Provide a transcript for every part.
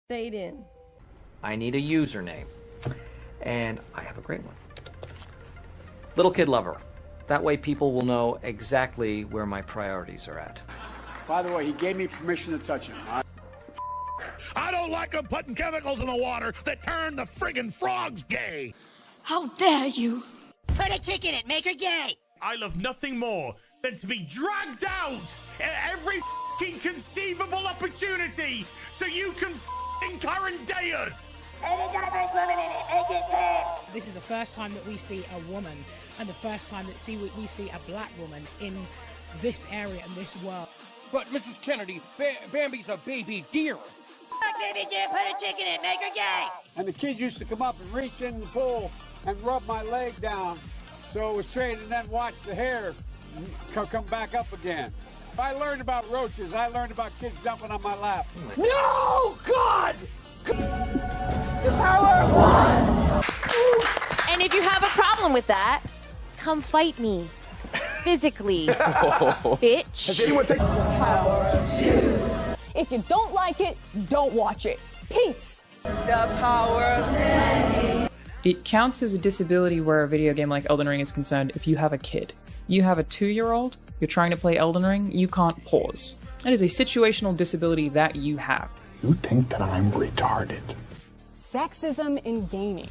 Fade in. I need a username. And I have a great one. Little Kid Lover. That way people will know exactly where my priorities are at. By the way, he gave me permission to touch him. I don't like them putting chemicals in the water that turn the friggin' frogs gay. How dare you? Put a chick in it, make her gay. I love nothing more than to be dragged out at every fucking conceivable opportunity so you can fucking current day us. This is the first time that we see a woman, and the first time that we see a black woman in this area and this world. But Mrs. Kennedy, Bambi's a baby deer. Baby deer, put a chick in it, make her gay. And the kids used to come up and reach in the pool and rub my leg down so it was straight, and then watch the hair come back up again. I learned about roaches. I learned about kids jumping on my lap. No, God! The power of one! And if you have a problem with that, come fight me. Physically. Bitch. Has anyone taken the power of two? If you don't like it, don't watch it. Peace! The power of many. It counts as a disability where a video game like Elden Ring is concerned if you have a kid. You have a 2-year-old, you're trying to play Elden Ring, you can't pause. That is a situational disability that you have. You think that I'm retarded? Sexism in gaming.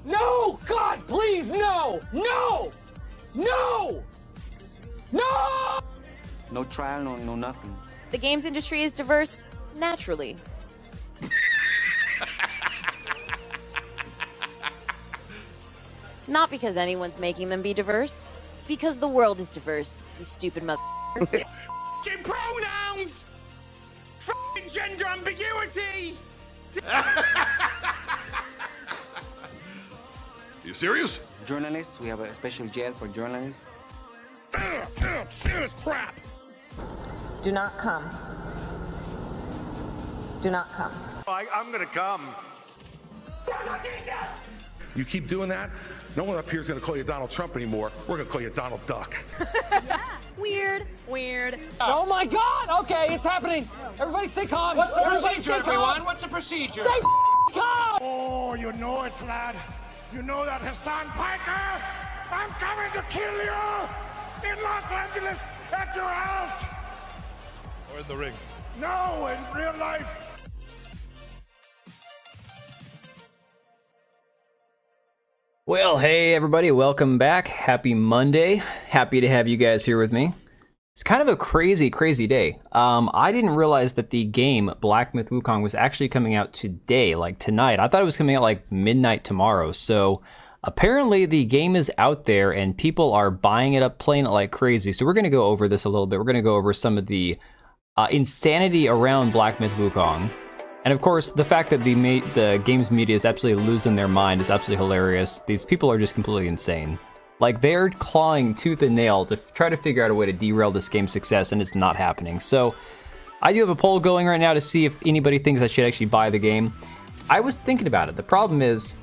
No! God, please, no! No! No! No! No trial, no nothing. The games industry is diverse naturally. Not because anyone's making them be diverse. Because the world is diverse, you stupid mother. F***ing pronouns! F***ing gender ambiguity! You serious? Journalists, we have a special jail for journalists. Serious crap! Do not come. Do not come. I'm gonna come. You keep doing that, no one up here is gonna call you Donald Trump anymore. We're gonna call you Donald Duck. Yeah. Weird. Oh my God! Okay, it's happening. Everybody stay calm. What's the Everybody procedure, stay calm. everyone? What's the procedure? Stay calm. Oh, you know it, lad. You know that Hassan Piker? I'm coming to kill you in Los Angeles at your house. Or in the ring. No, in real life. Well, hey everybody, welcome back. Happy Monday. Happy to have you guys here with me. It's kind of a crazy day. I didn't realize that the game Black Myth Wukong was actually coming out today, like tonight. I thought it was coming out like midnight tomorrow. So apparently the game is out there and people are buying it up, playing it like crazy. So we're going to go over this a little bit. We're going to go over some of the insanity around Black Myth Wukong. And of course, the fact that the games media is absolutely losing their mind is absolutely hilarious. These people are just completely insane. Like, they're clawing tooth and nail to try to figure out a way to derail this game's success, and it's not happening. So, I do have a poll going right now to see if anybody thinks I should actually buy the game. I was thinking about it. The problem is,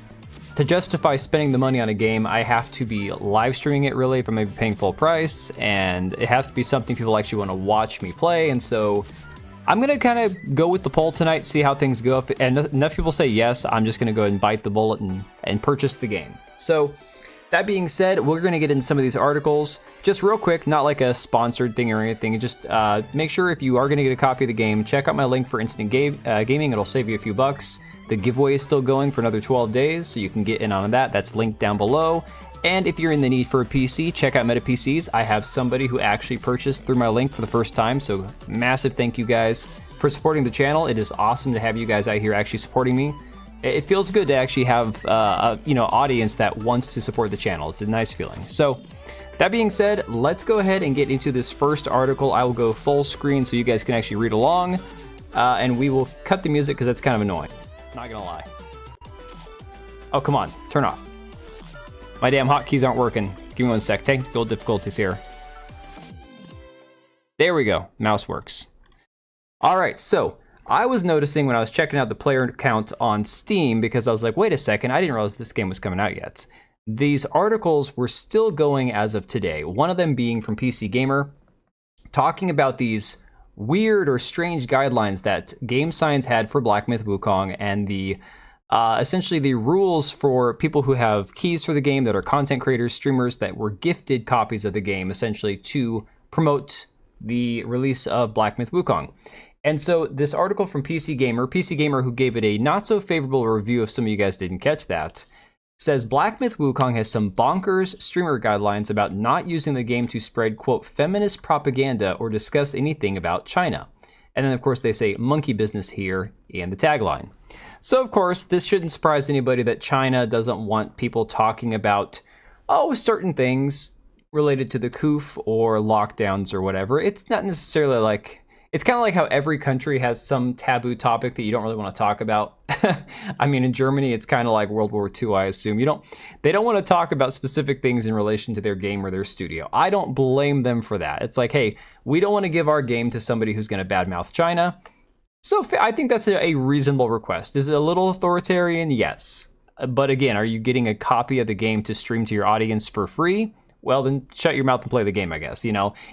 to justify spending the money on a game, I have to be live streaming it, really, if I'm maybe paying full price, and it has to be something people actually want to watch me play, and so I'm going to kind of go with the poll tonight, see how things go. If enough people say yes, I'm just going to go ahead and bite the bullet and purchase the game. So, that being said, we're going to get into some of these articles. Just real quick, not like a sponsored thing or anything. Just make sure if you are going to get a copy of the game, check out my link for Instant Gaming. It'll save you a few bucks. The giveaway is still going for another 12 days, so you can get in on that. That's linked down below. And if you're in the need for a PC, check out Meta PCs. I have somebody who actually purchased through my link for the first time, so massive thank you guys for supporting the channel. It is awesome to have you guys out here actually supporting me. It feels good to actually have audience that wants to support the channel. It's a nice feeling. So that being said, let's go ahead and get into this first article. I will go full screen so you guys can actually read along, and we will cut the music because that's kind of annoying. Not gonna lie. Oh, come on, turn off. My damn hotkeys aren't working. Give me one sec. Technical difficulties here. There we go. Mouse works. All right, so I was noticing when I was checking out the player count on Steam, because I was like, wait a second, I didn't realize this game was coming out yet. These articles were still going as of today. One of them being from PC Gamer, talking about these weird or strange guidelines that Game Science had for Black Myth Wukong and the essentially the rules for people who have keys for the game that are content creators, streamers that were gifted copies of the game essentially to promote the release of Black Myth Wukong. And so this article from PC Gamer who gave it a not so favorable review, if some of you guys didn't catch that, says Black Myth Wukong has some bonkers streamer guidelines about not using the game to spread, quote, feminist propaganda or discuss anything about China. And then, of course, they say monkey business here in the tagline. So, of course, this shouldn't surprise anybody that China doesn't want people talking about, certain things related to the COOF or lockdowns or whatever. It's not necessarily like, it's kind of like how every country has some taboo topic that you don't really want to talk about. I mean, in Germany, it's kind of like World War II, I assume. They don't want to talk about specific things in relation to their game or their studio. I don't blame them for that. It's like, hey, we don't want to give our game to somebody who's going to badmouth China. So I think that's a reasonable request. Is it a little authoritarian? Yes. But again, are you getting a copy of the game to stream to your audience for free? Well, then shut your mouth and play the game, I guess.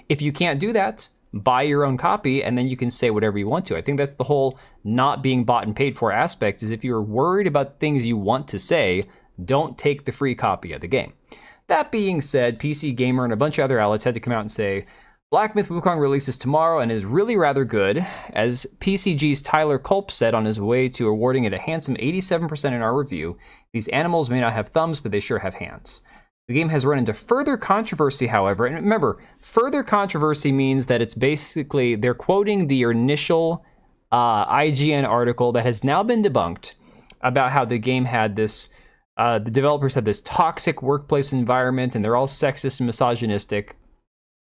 If you can't do that, buy your own copy and then you can say whatever you want to. I think that's the whole not being bought and paid for aspect, is if you're worried about things you want to say, don't take the free copy of the game. That being said, PC Gamer and a bunch of other outlets had to come out and say, Black Myth Wukong releases tomorrow and is really rather good, as PCG's Tyler Culp said on his way to awarding it a handsome 87% in our review. These animals may not have thumbs, but they sure have hands. The game has run into further controversy, however, and remember, further controversy means that it's basically, they're quoting the initial IGN article that has now been debunked about how the game had this, the developers had this toxic workplace environment and they're all sexist and misogynistic.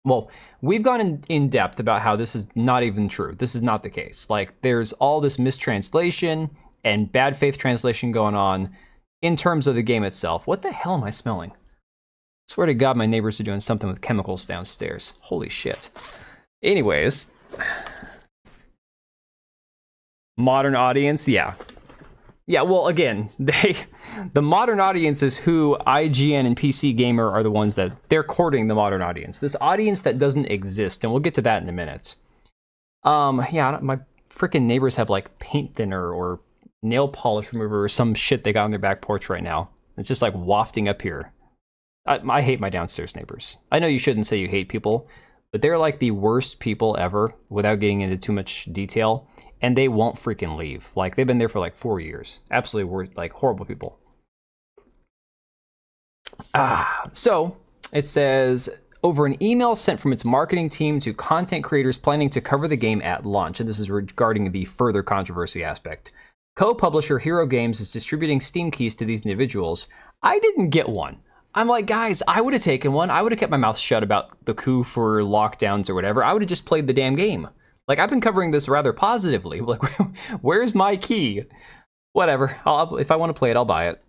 Well, we've gone in depth about how this is not even true. This is not the case. Like, there's all this mistranslation and bad faith translation going on in terms of the game itself. What the hell am I smelling? I swear to God, my neighbors are doing something with chemicals downstairs. Holy shit. Anyways. Modern audience, yeah. Yeah, well, again, the modern audience is who IGN and PC Gamer are the ones that they're courting the modern audience. This audience that doesn't exist, and we'll get to that in a minute. Yeah, my freaking neighbors have like paint thinner or nail polish remover or some shit they got on their back porch right now. It's just like wafting up here. I hate my downstairs neighbors. I know you shouldn't say you hate people, but they're like the worst people ever without getting into too much detail. And they won't freaking leave. Like, they've been there for like 4 years. Absolutely like horrible people. So it says, over an email sent from its marketing team to content creators planning to cover the game at launch, and this is regarding the further controversy aspect. Co-publisher Hero Games is distributing Steam keys to these individuals. I didn't get one. I'm like, guys, I would have taken one. I would have kept my mouth shut about the coup for lockdowns or whatever. I would have just played the damn game. Like, I've been covering this rather positively. Like, where's my key? Whatever. If I want to play it, I'll buy it.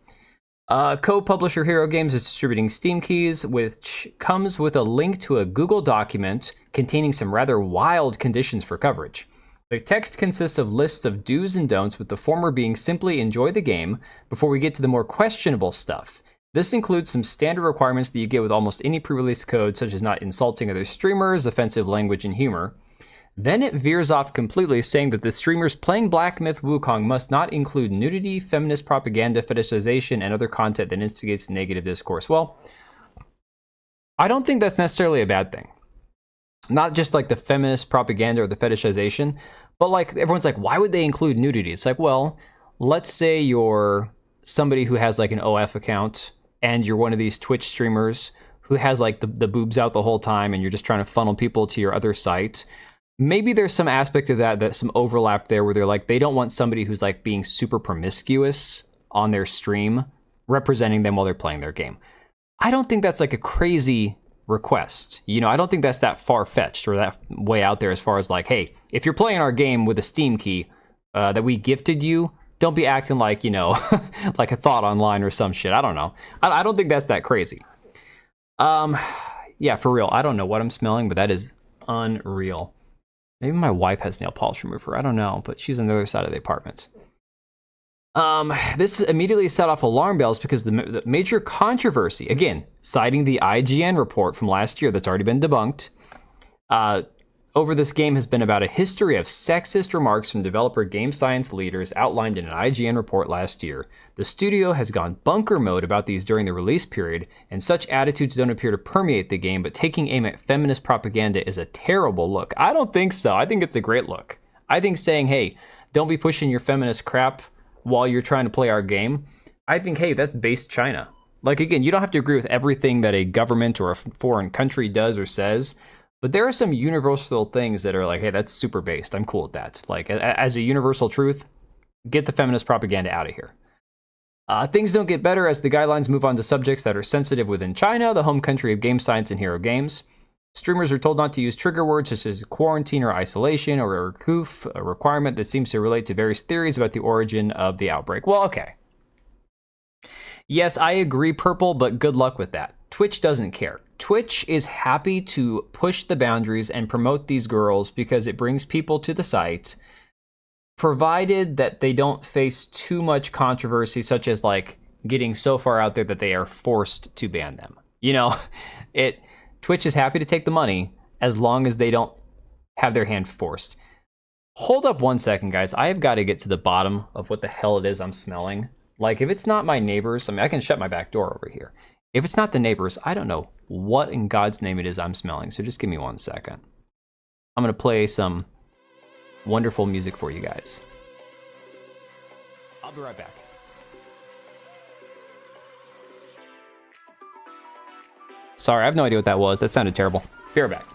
Co-publisher Hero Games is distributing Steam keys, which comes with a link to a Google document containing some rather wild conditions for coverage. The text consists of lists of do's and don'ts, with the former being simply enjoy the game, before we get to the more questionable stuff. This includes some standard requirements that you get with almost any pre-release code, such as not insulting other streamers, offensive language, and humor. Then it veers off completely, saying that the streamers playing Black Myth Wukong must not include nudity, feminist propaganda, fetishization, and other content that instigates negative discourse. Well, I don't think that's necessarily a bad thing. Not just like the feminist propaganda or the fetishization, but like everyone's like, why would they include nudity? It's like, well, let's say you're somebody who has like an OF account and you're one of these Twitch streamers who has like the boobs out the whole time and you're just trying to funnel people to your other site. Maybe there's some aspect of that some overlap there where they're like, they don't want somebody who's like being super promiscuous on their stream representing them while they're playing their game. I don't think that's like a crazy request. You know, I don't think that's that far-fetched or that way out there as far as like, hey, if you're playing our game with a Steam key that we gifted you, don't be acting like, you know, like a thought online or some shit. I don't know. I don't think that's that crazy. Yeah, for real. I don't know what I'm smelling, but that is unreal. Maybe my wife has nail polish remover. I don't know, but she's on the other side of the apartment. This immediately set off alarm bells because the major controversy, again, citing the IGN report from last year that's already been debunked, over this game has been about a history of sexist remarks from developer game science leaders outlined in an IGN report last year. The studio has gone bunker mode about these during the release period, and such attitudes don't appear to permeate the game, but taking aim at feminist propaganda is a terrible look. I don't think so. I think it's a great look. I think saying, hey, don't be pushing your feminist crap while you're trying to play our game, I think, hey, that's based China. Like, again, you don't have to agree with everything that a government or a foreign country does or says, but there are some universal things that are like, hey, that's super based. I'm cool with that. Like, as a universal truth, get the feminist propaganda out of here. Things don't get better as the guidelines move on to subjects that are sensitive within China, the home country of game science and hero games. Streamers are told not to use trigger words such as quarantine or isolation or recoof, a requirement that seems to relate to various theories about the origin of the outbreak. Well, okay. Yes, I agree, Purple, but good luck with that. Twitch doesn't care. Twitch is happy to push the boundaries and promote these girls because it brings people to the site, provided that they don't face too much controversy, such as like getting so far out there that they are forced to ban them. You know, Twitch is happy to take the money as long as they don't have their hand forced. Hold up one second, guys. I have got to get to the bottom of what the hell it is I'm smelling. Like, if it's not my neighbors, I mean, I can shut my back door over here. If it's not the neighbors, I don't know what in God's name it is I'm smelling. So just give me 1 second. I'm going to play some wonderful music for you guys. I'll be right back. Sorry, I have no idea what that was. That sounded terrible. Be right back.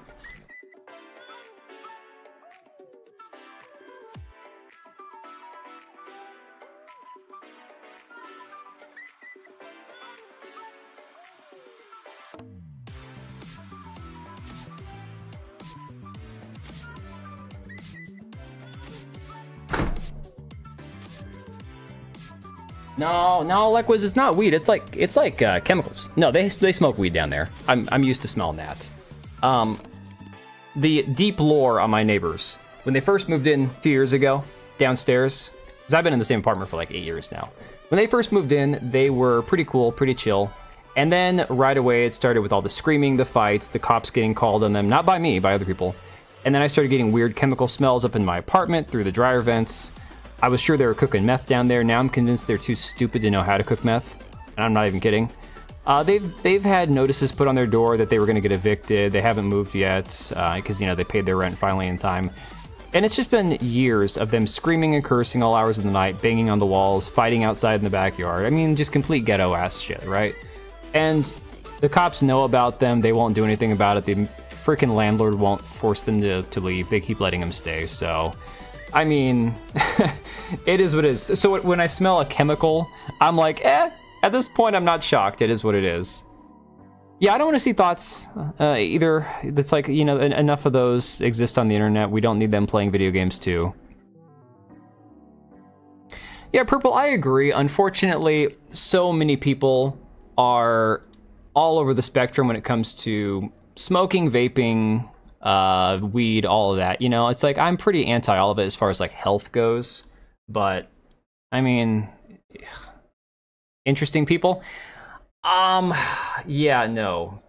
No, Lequis, it's not weed. It's like chemicals. No, they smoke weed down there. I'm used to smelling that. The deep lore on my neighbors. When they first moved in a few years ago, downstairs, because I've been in the same apartment for like 8 years now. When they first moved in, they were pretty cool, pretty chill. And then right away it started with all the screaming, the fights, the cops getting called on them, not by me, by other people. And then I started getting weird chemical smells up in my apartment through the dryer vents. I was sure they were cooking meth down there. Now I'm convinced they're too stupid to know how to cook meth. And I'm not even kidding. They've had notices put on their door that they were going to get evicted. They haven't moved yet because, you know, they paid their rent finally in time. And it's just been years of them screaming and cursing all hours of the night, banging on the walls, fighting outside in the backyard. I mean, just complete ghetto-ass shit, right? And the cops know about them. They won't do anything about it. The freaking landlord won't force them to leave. They keep letting them stay. So, I mean, it is what it is. So when I smell a chemical, I'm like, at this point, I'm not shocked. It is what it is. Yeah, I don't want to see thoughts either. It's like, you know, enough of those exist on the internet. We don't need them playing video games too. Yeah, Purple, I agree. Unfortunately, so many people are all over the spectrum when it comes to smoking, vaping, weed, all of that. You know, it's like I'm pretty anti all of it as far as like health goes. But, I mean, interesting people. Yeah, no,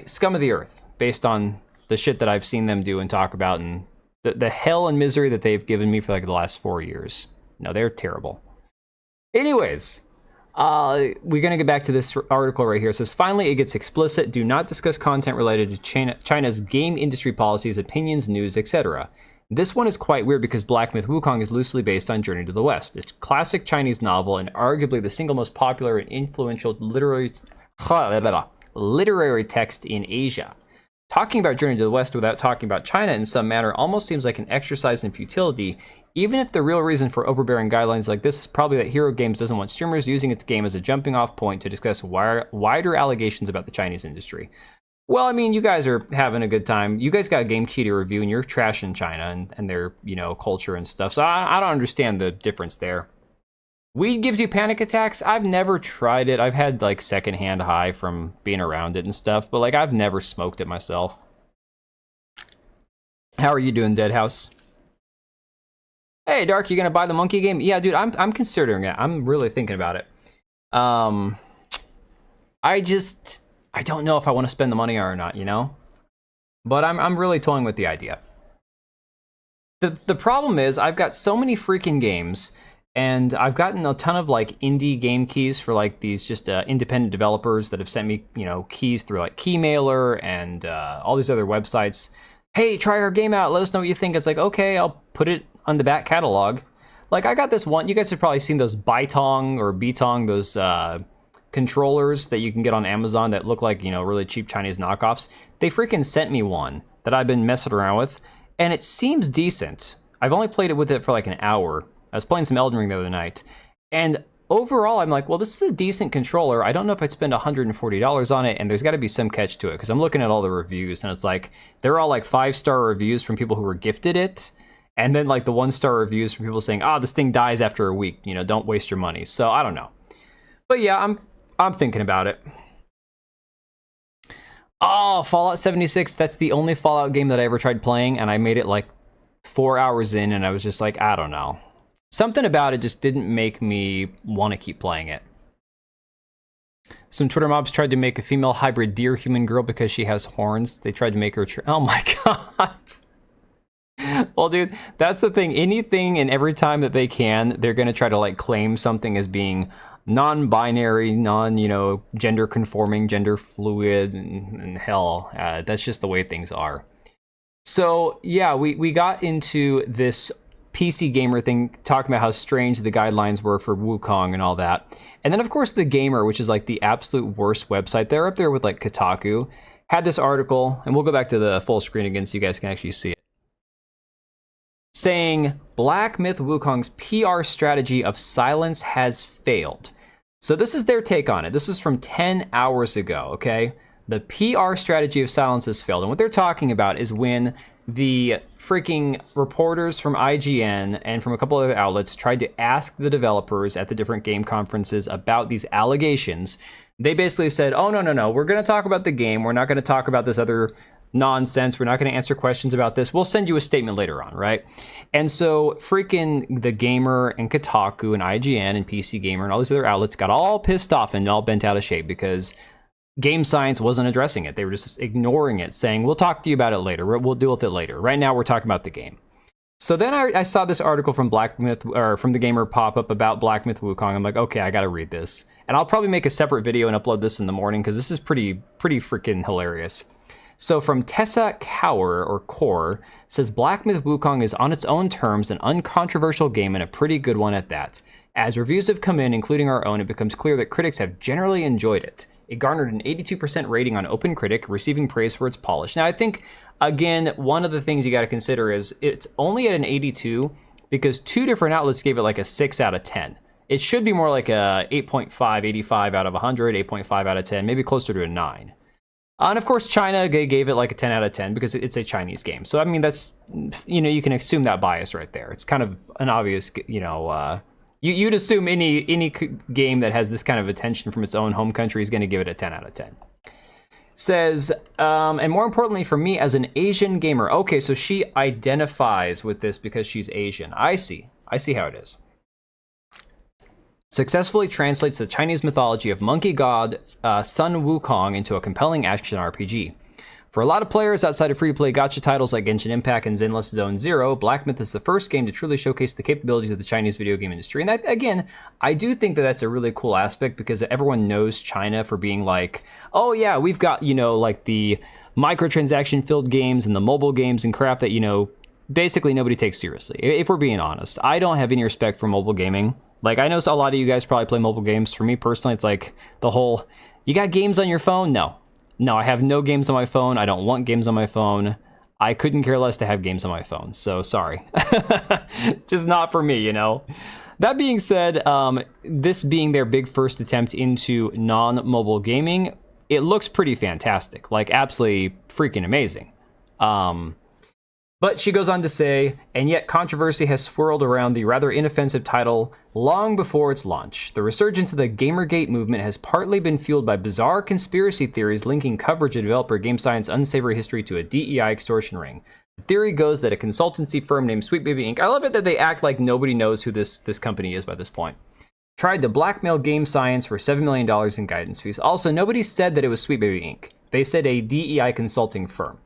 scum of the earth, based on the shit that I've seen them do and talk about, and the hell and misery that they've given me for like the last 4 years. No, they're terrible. Anyways, we're gonna get back to this article right here. It says, finally, it gets explicit. Do not discuss content related to China's game industry policies, opinions, news, etc. This one is quite weird because Black Myth Wukong is loosely based on Journey to the West, a classic Chinese novel and arguably the single most popular and influential literary text in Asia. Talking about Journey to the West without talking about China in some manner almost seems like an exercise in futility, even if the real reason for overbearing guidelines like this is probably that Hero Games doesn't want streamers using its game as a jumping off point to discuss wider allegations about the Chinese industry. Well, I mean, you guys are having a good time. You guys got Game Key to review, and you're trashing China and their, you know, culture and stuff. So I don't understand the difference there. Weed gives you panic attacks? I've never tried it. I've had, like, secondhand high from being around it and stuff. But, like, I've never smoked it myself. How are you doing, Deadhouse? Hey, Dark, you gonna buy the monkey game? Yeah, dude, I'm considering it. I'm really thinking about it. I don't know if I want to spend the money or not, you know? But I'm really toying with the idea. The problem is I've got so many freaking games, and I've gotten a ton of like indie game keys for like these just independent developers that have sent me, you know, keys through like Keymailer and all these other websites. Hey, try our game out. Let us know what you think. It's like, okay, I'll put it on the back catalog. Like I got this one. You guys have probably seen those Baitong or Bitong, those controllers that you can get on Amazon that look like, you know, really cheap Chinese knockoffs. They freaking sent me one that I've been messing around with, and it seems decent. I've only played it with it for like an hour. I was playing some Elden Ring the other night, and overall I'm like, well, this is a decent controller. I don't know if I'd spend $140 on it, and there's got to be some catch to it because I'm looking at all the reviews, and it's like they're all like 5-star reviews from people who were gifted it, and then like the 1-star reviews from people saying, this thing dies after a week, you know, don't waste your money. So I don't know, but yeah, I'm thinking about it. Oh, Fallout 76. That's the only Fallout game that I ever tried playing, and I made it like 4 hours in, and I was just like, I don't know. Something about it just didn't make me want to keep playing it. Some Twitter mobs tried to make a female hybrid deer human girl because she has horns. They tried to make her... Oh my god. Well, dude, that's the thing. Anything and every time that they can, they're going to try to like claim something as being non-binary, gender conforming, gender fluid, and hell, that's just the way things are. So yeah, we got into this PC Gamer thing, talking about how strange the guidelines were for Wukong and all that. And then of course the Gamer, which is like the absolute worst website, they're up there with like Kotaku, had this article, and we'll go back to the full screen again so you guys can actually see it, saying Black Myth Wukong's PR strategy of silence has failed. So this is their take on it. This is from 10 hours ago, okay? The PR strategy of silence has failed. And what they're talking about is when the freaking reporters from IGN and from a couple other outlets tried to ask the developers at the different game conferences about these allegations, They basically said, oh, no, we're going to talk about the game. We're not going to talk about this other nonsense. We're not going to answer questions about this. We'll send you a statement later on, right? And so freaking The Gamer and Kotaku and IGN and PC Gamer and all these other outlets got all pissed off and all bent out of shape because Game Science wasn't addressing it. They were just ignoring it, saying, we'll talk to you about it later. We'll deal with it later. Right now, we're talking about the game. So then I saw this article from from The Gamer pop up about Black Myth Wukong. I'm like, okay, I got to read this. And I'll probably make a separate video and upload this in the morning because this is pretty freaking hilarious. So from Tessa Cower, or Core, says Black Myth Wukong is on its own terms an uncontroversial game and a pretty good one at that. As reviews have come in, including our own, it becomes clear that critics have generally enjoyed it. It garnered an 82% rating on OpenCritic, receiving praise for its polish. Now, I think, again, one of the things you got to consider is it's only at an 82 because 2 different outlets gave it like a 6 out of 10. It should be more like a 8.5, 85 out of 100, 8.5 out of 10, maybe closer to a 9. And of course, China gave it like a 10 out of 10 because it's a Chinese game. So, I mean, that's, you can assume that bias right there. It's kind of an obvious, you'd assume any game that has this kind of attention from its own home country is going to give it a 10 out of 10. Says, and more importantly for me as an Asian gamer. Okay, so she identifies with this because she's Asian. I see how it is. Successfully translates the Chinese mythology of monkey god Sun Wukong into a compelling action RPG. For a lot of players outside of free-to-play gacha titles like Genshin Impact and Zenless Zone Zero, Black Myth is the first game to truly showcase the capabilities of the Chinese video game industry. And again, I do think that that's a really cool aspect because everyone knows China for being like, oh yeah, we've got, like the microtransaction-filled games and the mobile games and crap that, basically nobody takes seriously. If we're being honest, I don't have any respect for mobile gaming. Like, I know a lot of you guys probably play mobile games. For me personally, it's like the whole, you got games on your phone? No, I have no games on my phone. I don't want games on my phone. I couldn't care less to have games on my phone. So sorry. Just not for me, That being said, this being their big first attempt into non-mobile gaming, it looks pretty fantastic. Like, absolutely freaking amazing. But she goes on to say, and yet controversy has swirled around the rather inoffensive title long before its launch. The resurgence of the Gamergate movement has partly been fueled by bizarre conspiracy theories linking coverage of developer Game Science unsavory history to a DEI extortion ring. The theory goes that a consultancy firm named Sweet Baby Inc. I love it that they act like nobody knows who this company is by this point. Tried to blackmail Game Science for $7 million in guidance fees. Also, nobody said that it was Sweet Baby Inc. They said a DEI consulting firm.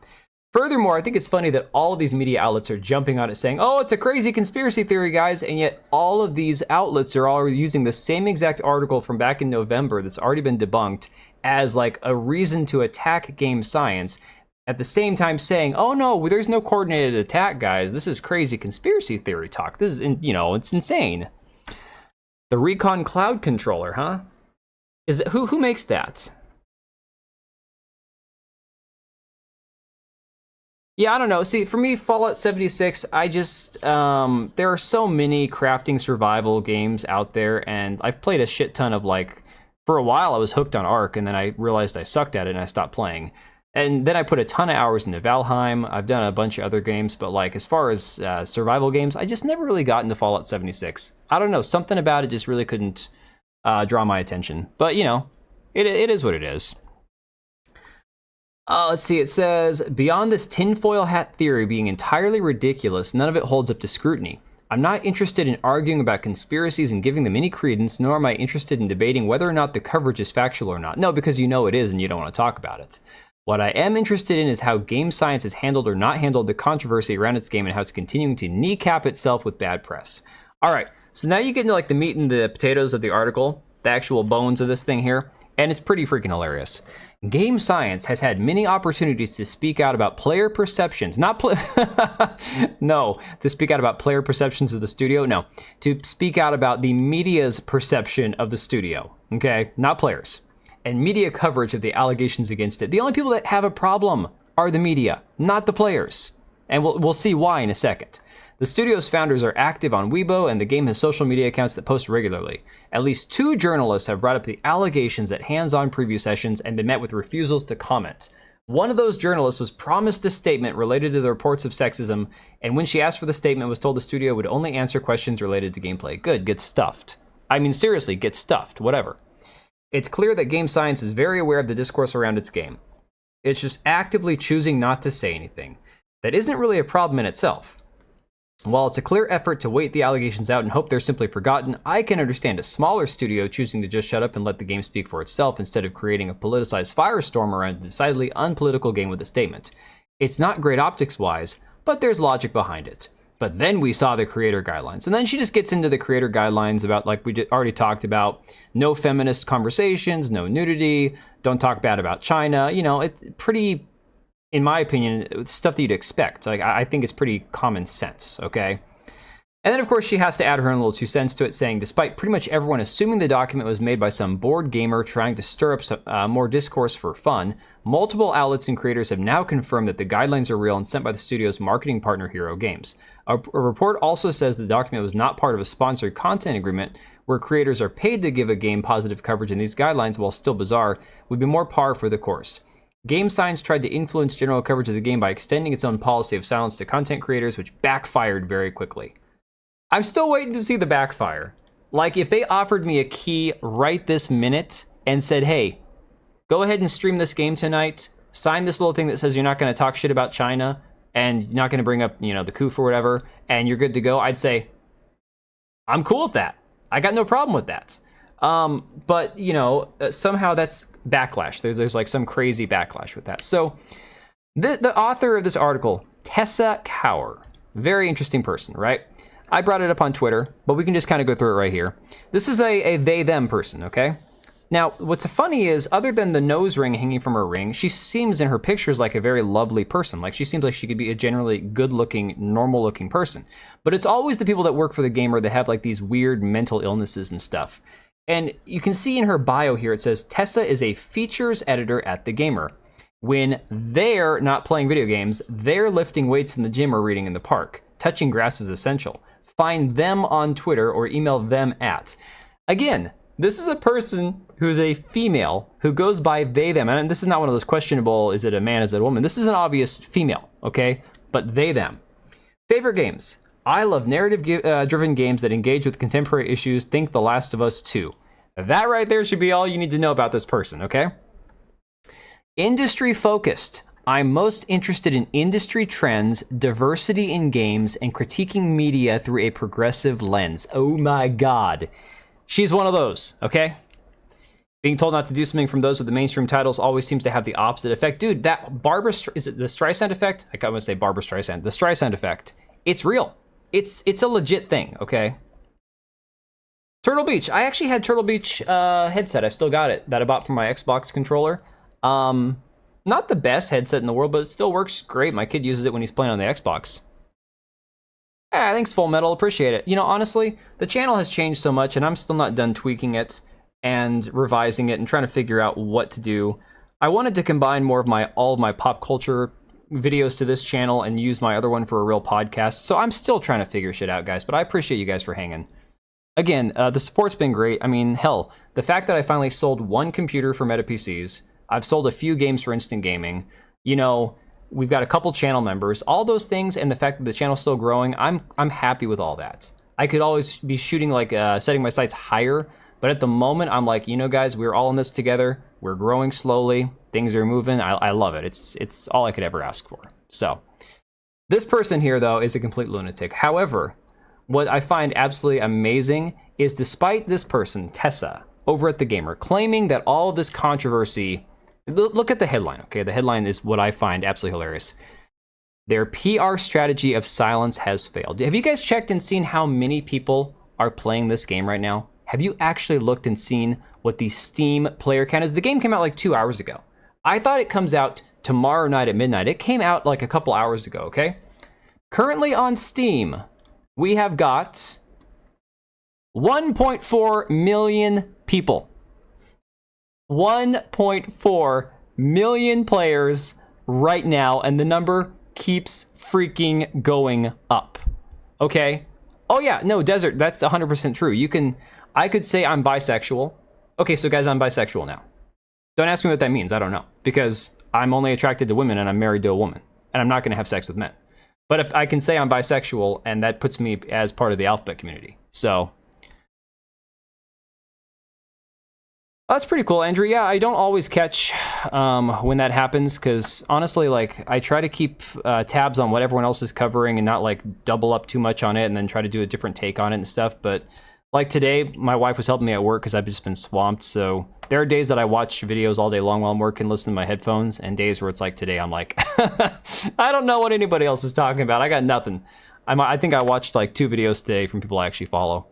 Furthermore, I think it's funny that all of these media outlets are jumping on it saying, oh, it's a crazy conspiracy theory, guys, and yet all of these outlets are all using the same exact article from back in November that's already been debunked as like a reason to attack Game Science, at the same time saying, oh no, there's no coordinated attack, guys. This is crazy conspiracy theory talk. This is, it's insane. The Recon Cloud Controller, huh? Is that who makes that? Yeah, I don't know. See, for me, Fallout 76, I just, there are so many crafting survival games out there, and I've played a shit ton of, for a while I was hooked on Ark, and then I realized I sucked at it, and I stopped playing. And then I put a ton of hours into Valheim. I've done a bunch of other games, but, as far as survival games, I just never really got into Fallout 76. I don't know, something about it just really couldn't draw my attention. But, it is what it is. Let's see, it says, beyond this tinfoil hat theory being entirely ridiculous, none of it holds up to scrutiny. I'm not interested in arguing about conspiracies and giving them any credence, nor am I interested in debating whether or not the coverage is factual or not. No, because you know it is and you don't want to talk about it. What I am interested in is how Game Science has handled or not handled the controversy around its game and how it's continuing to kneecap itself with bad press. All right, so now you get into the meat and the potatoes of the article, the actual bones of this thing here, and it's pretty freaking hilarious. Game Science has had many opportunities to speak out about player perceptions, to speak out about player perceptions of the studio, to speak out about the media's perception of the studio, okay, not players, and media coverage of the allegations against it. The only people that have a problem are the media, not the players, and we'll see why in a second. The studio's founders are active on Weibo, and the game has social media accounts that post regularly. At least 2 journalists have brought up the allegations at hands-on preview sessions and been met with refusals to comment. One of those journalists was promised a statement related to the reports of sexism, and when she asked for the statement, was told the studio would only answer questions related to gameplay. Good, get stuffed. I mean, seriously, get stuffed, whatever. It's clear that game science is very aware of the discourse around its game. It's just actively choosing not to say anything. That isn't really a problem in itself. While it's a clear effort to wait the allegations out and hope they're simply forgotten, I can understand a smaller studio choosing to just shut up and let the game speak for itself instead of creating a politicized firestorm around a decidedly unpolitical game with a statement. It's not great optics-wise, but there's logic behind it. But then we saw the creator guidelines. And then she just gets into the creator guidelines about, like we already talked about, no feminist conversations, no nudity, don't talk bad about China. You know, it's pretty, in my opinion, stuff that you'd expect. Like, I think it's pretty common sense, okay? And then, of course, she has to add her own little 2 cents to it, saying, despite pretty much everyone assuming the document was made by some bored gamer trying to stir up some, more discourse for fun, multiple outlets and creators have now confirmed that the guidelines are real and sent by the studio's marketing partner, Hero Games. A report also says the document was not part of a sponsored content agreement where creators are paid to give a game positive coverage, and these guidelines, while still bizarre, would be more par for the course. Game Science tried to influence general coverage of the game by extending its own policy of silence to content creators, which backfired very quickly. I'm still waiting to see the backfire. Like, if they offered me a key right this minute and said, hey, go ahead and stream this game tonight, sign this little thing that says you're not going to talk shit about China, and you're not going to bring up, you know, the coup or whatever, and you're good to go, I'd say, I'm cool with that. I got no problem with that. But, you know, somehow that's backlash. There's like some crazy backlash with that. So the author of this article, Tessa Cower, very interesting person, right? I brought it up on Twitter, but we can just kind of go through it right here. This is a they-them person, okay? Now, what's funny is, other than the nose ring hanging from her ring, she seems in her pictures like a very lovely person. Like, she seems like she could be a generally good-looking, normal-looking person. But it's always the people that work for the gamer that have like these weird mental illnesses and stuff. And you can see in her bio here, it says, Tessa is a features editor at the gamer. When they're not playing video games, they're lifting weights in the gym or reading in the park. Touching grass is essential. Find them on Twitter or email them at. Again, this is a person who's a female who goes by they, them. And this is not one of those questionable, is it a man, is it a woman? This is an obvious female, okay? But they, them. Favorite games. I love narrative-driven games that engage with contemporary issues. Think The Last of Us 2. That right there should be all you need to know about this person, okay? Industry-focused. I'm most interested in industry trends, diversity in games, and critiquing media through a progressive lens. Oh my god. She's one of those, okay? Being told not to do something from those with the mainstream titles always seems to have the opposite effect. Dude, that is it the Streisand effect? I can't want to say Barbara Streisand. The Streisand effect. It's real. It's a legit thing, okay? Turtle Beach. I actually had Turtle Beach headset. I've still got it. That I bought from my Xbox controller. Not the best headset in the world, but it still works great. My kid uses it when he's playing on the Xbox. Yeah, thanks, Full Metal. Appreciate it. You know, honestly, the channel has changed so much, and I'm still not done tweaking it and revising it and trying to figure out what to do. I wanted to combine more of all of my pop culture videos to this channel and use my other one for a real podcast. So I'm still trying to figure shit out, guys, but I appreciate you guys for hanging. Again, the support's been great. I mean, hell, the fact that I finally sold one computer for Meta PCs, I've sold a few games for Instant Gaming, you know, we've got a couple channel members, all those things, and the fact that the channel's still growing, I'm happy with all that. I could always be shooting, like, setting my sights higher, but at the moment, I'm like, you know, guys, we're all in this together, we're growing slowly, things are moving, I love it. It's all I could ever ask for. So, this person here, though, is a complete lunatic. However, what I find absolutely amazing is, despite this person, Tessa, over at The Gamer, claiming that all of this controversy... Look at the headline, okay? The headline is what I find absolutely hilarious. Their PR strategy of silence has failed. Have you guys checked and seen how many people are playing this game right now? Have you actually looked and seen what the Steam player count is? The game came out like 2 hours ago. I thought it comes out tomorrow night at midnight. It came out like a couple hours ago, okay? Currently on Steam, we have got 1.4 million people. 1.4 million players right now, and the number keeps freaking going up. Okay? Oh yeah, no, Desert, that's 100% true. I could say I'm bisexual. Okay, so guys, I'm bisexual now. Don't ask me what that means, I don't know. Because I'm only attracted to women and I'm married to a woman. And I'm not gonna have sex with men. But I can say I'm bisexual, and that puts me as part of the alphabet community. So... That's pretty cool, Andrew. Yeah, I don't always catch when that happens because honestly, like I try to keep tabs on what everyone else is covering and not like double up too much on it and then try to do a different take on it and stuff. But like today, my wife was helping me at work because I've just been swamped. So there are days that I watch videos all day long while I'm working, listen to my headphones, and days where it's like today, I'm like, I don't know what anybody else is talking about. I got nothing. I think I watched like 2 videos today from people I actually follow.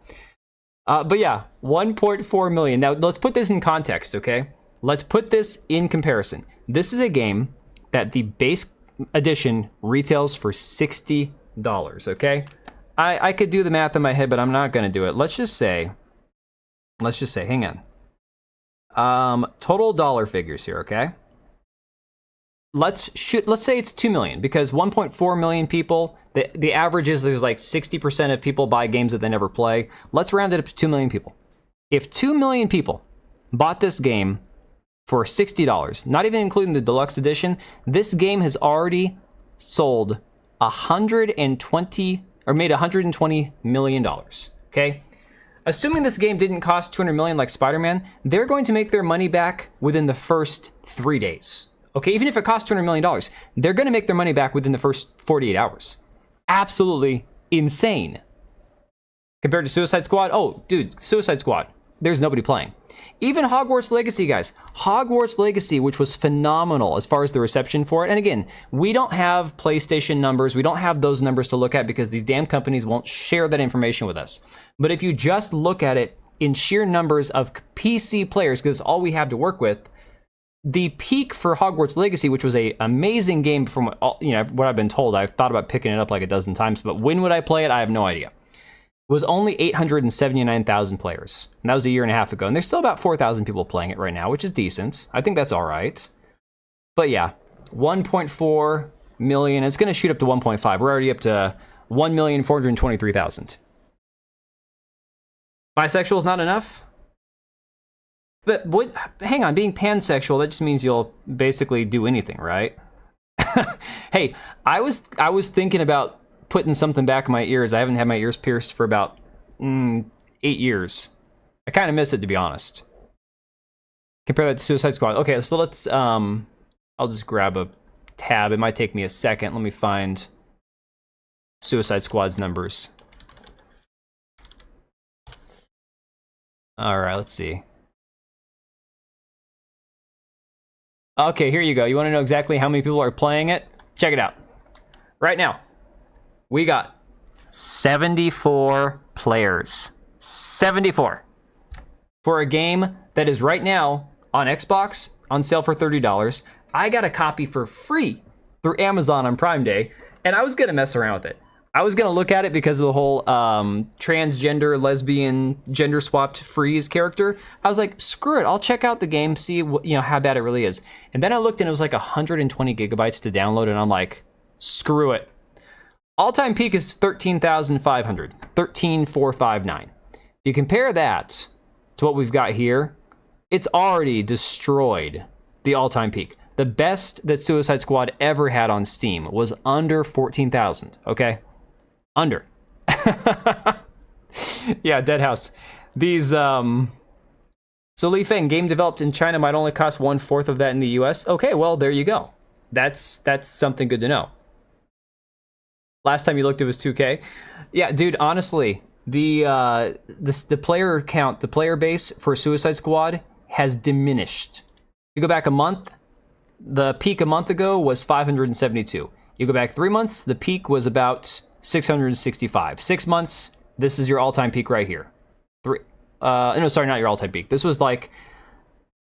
But yeah, 1.4 million. Now, let's put this in context, okay? Let's put this in comparison. This is a game that the base edition retails for $60, okay? I could do the math in my head, but I'm not going to do it. Let's just say, hang on. Total dollar figures here, okay? Let's say it's 2 million because 1.4 million people, the average is there's like 60% of people buy games that they never play. Let's round it up to 2 million people. If 2 million people bought this game for $60, not even including the deluxe edition, this game has already sold made $120 million, okay? Assuming this game didn't cost $200 million like Spider-Man, they're going to make their money back within the first 3 days. Okay, even if it costs $200 million, they're going to make their money back within the first 48 hours. Absolutely insane. Compared to Suicide Squad, oh, dude, Suicide Squad, there's nobody playing. Even Hogwarts Legacy, guys. Hogwarts Legacy, which was phenomenal as far as the reception for it. And again, we don't have PlayStation numbers. We don't have those numbers to look at because these damn companies won't share that information with us. But if you just look at it in sheer numbers of PC players, because all we have to work with, the peak for Hogwarts Legacy, which was an amazing game from what I've been told, I've thought about picking it up like a dozen times, but when would I play it? I have no idea. It was only 879,000 players, and that was a year and a half ago, and there's still about 4,000 people playing it right now, which is decent. I think that's all right. But yeah, 1.4 million. It's going to shoot up to 1.5. We're already up to 1,423,000. Bisexual is not enough? But what? Hang on, being pansexual, that just means you'll basically do anything, right? Hey, I was thinking about putting something back in my ears. I haven't had my ears pierced for about 8 years. I kind of miss it, to be honest. Compare that to Suicide Squad. Okay, so let's I'll just grab a tab. It might take me a second. Let me find Suicide Squad's numbers. All right, let's see. Okay, here you go. You want to know exactly how many people are playing it? Check it out. Right now, we got 74 players. 74. For a game that is right now on Xbox on sale for $30. I got a copy for free through Amazon on Prime Day, and I was going to mess around with it. I was going to look at it because of the whole transgender, lesbian, gender-swapped Freeze character. I was like, screw it. I'll check out the game, see how bad it really is. And then I looked and it was like 120 gigabytes to download, and I'm like, screw it. All-time peak is 13,500. 13,459. If you compare that to what we've got here, it's already destroyed the all-time peak. The best that Suicide Squad ever had on Steam was under 14,000, okay? Under. Yeah, Deadhouse. These, So Li Feng, game developed in China might only cost 1/4 of that in the US. Okay, well, there you go. That's something good to know. Last time you looked, it was 2K. Yeah, dude, honestly, the player count, the player base for Suicide Squad has diminished. You go back a month, the peak a month ago was 572. You go back 3 months, the peak was about 665. 6 months, this is your all-time peak right here. No, sorry, not your all-time peak. This was like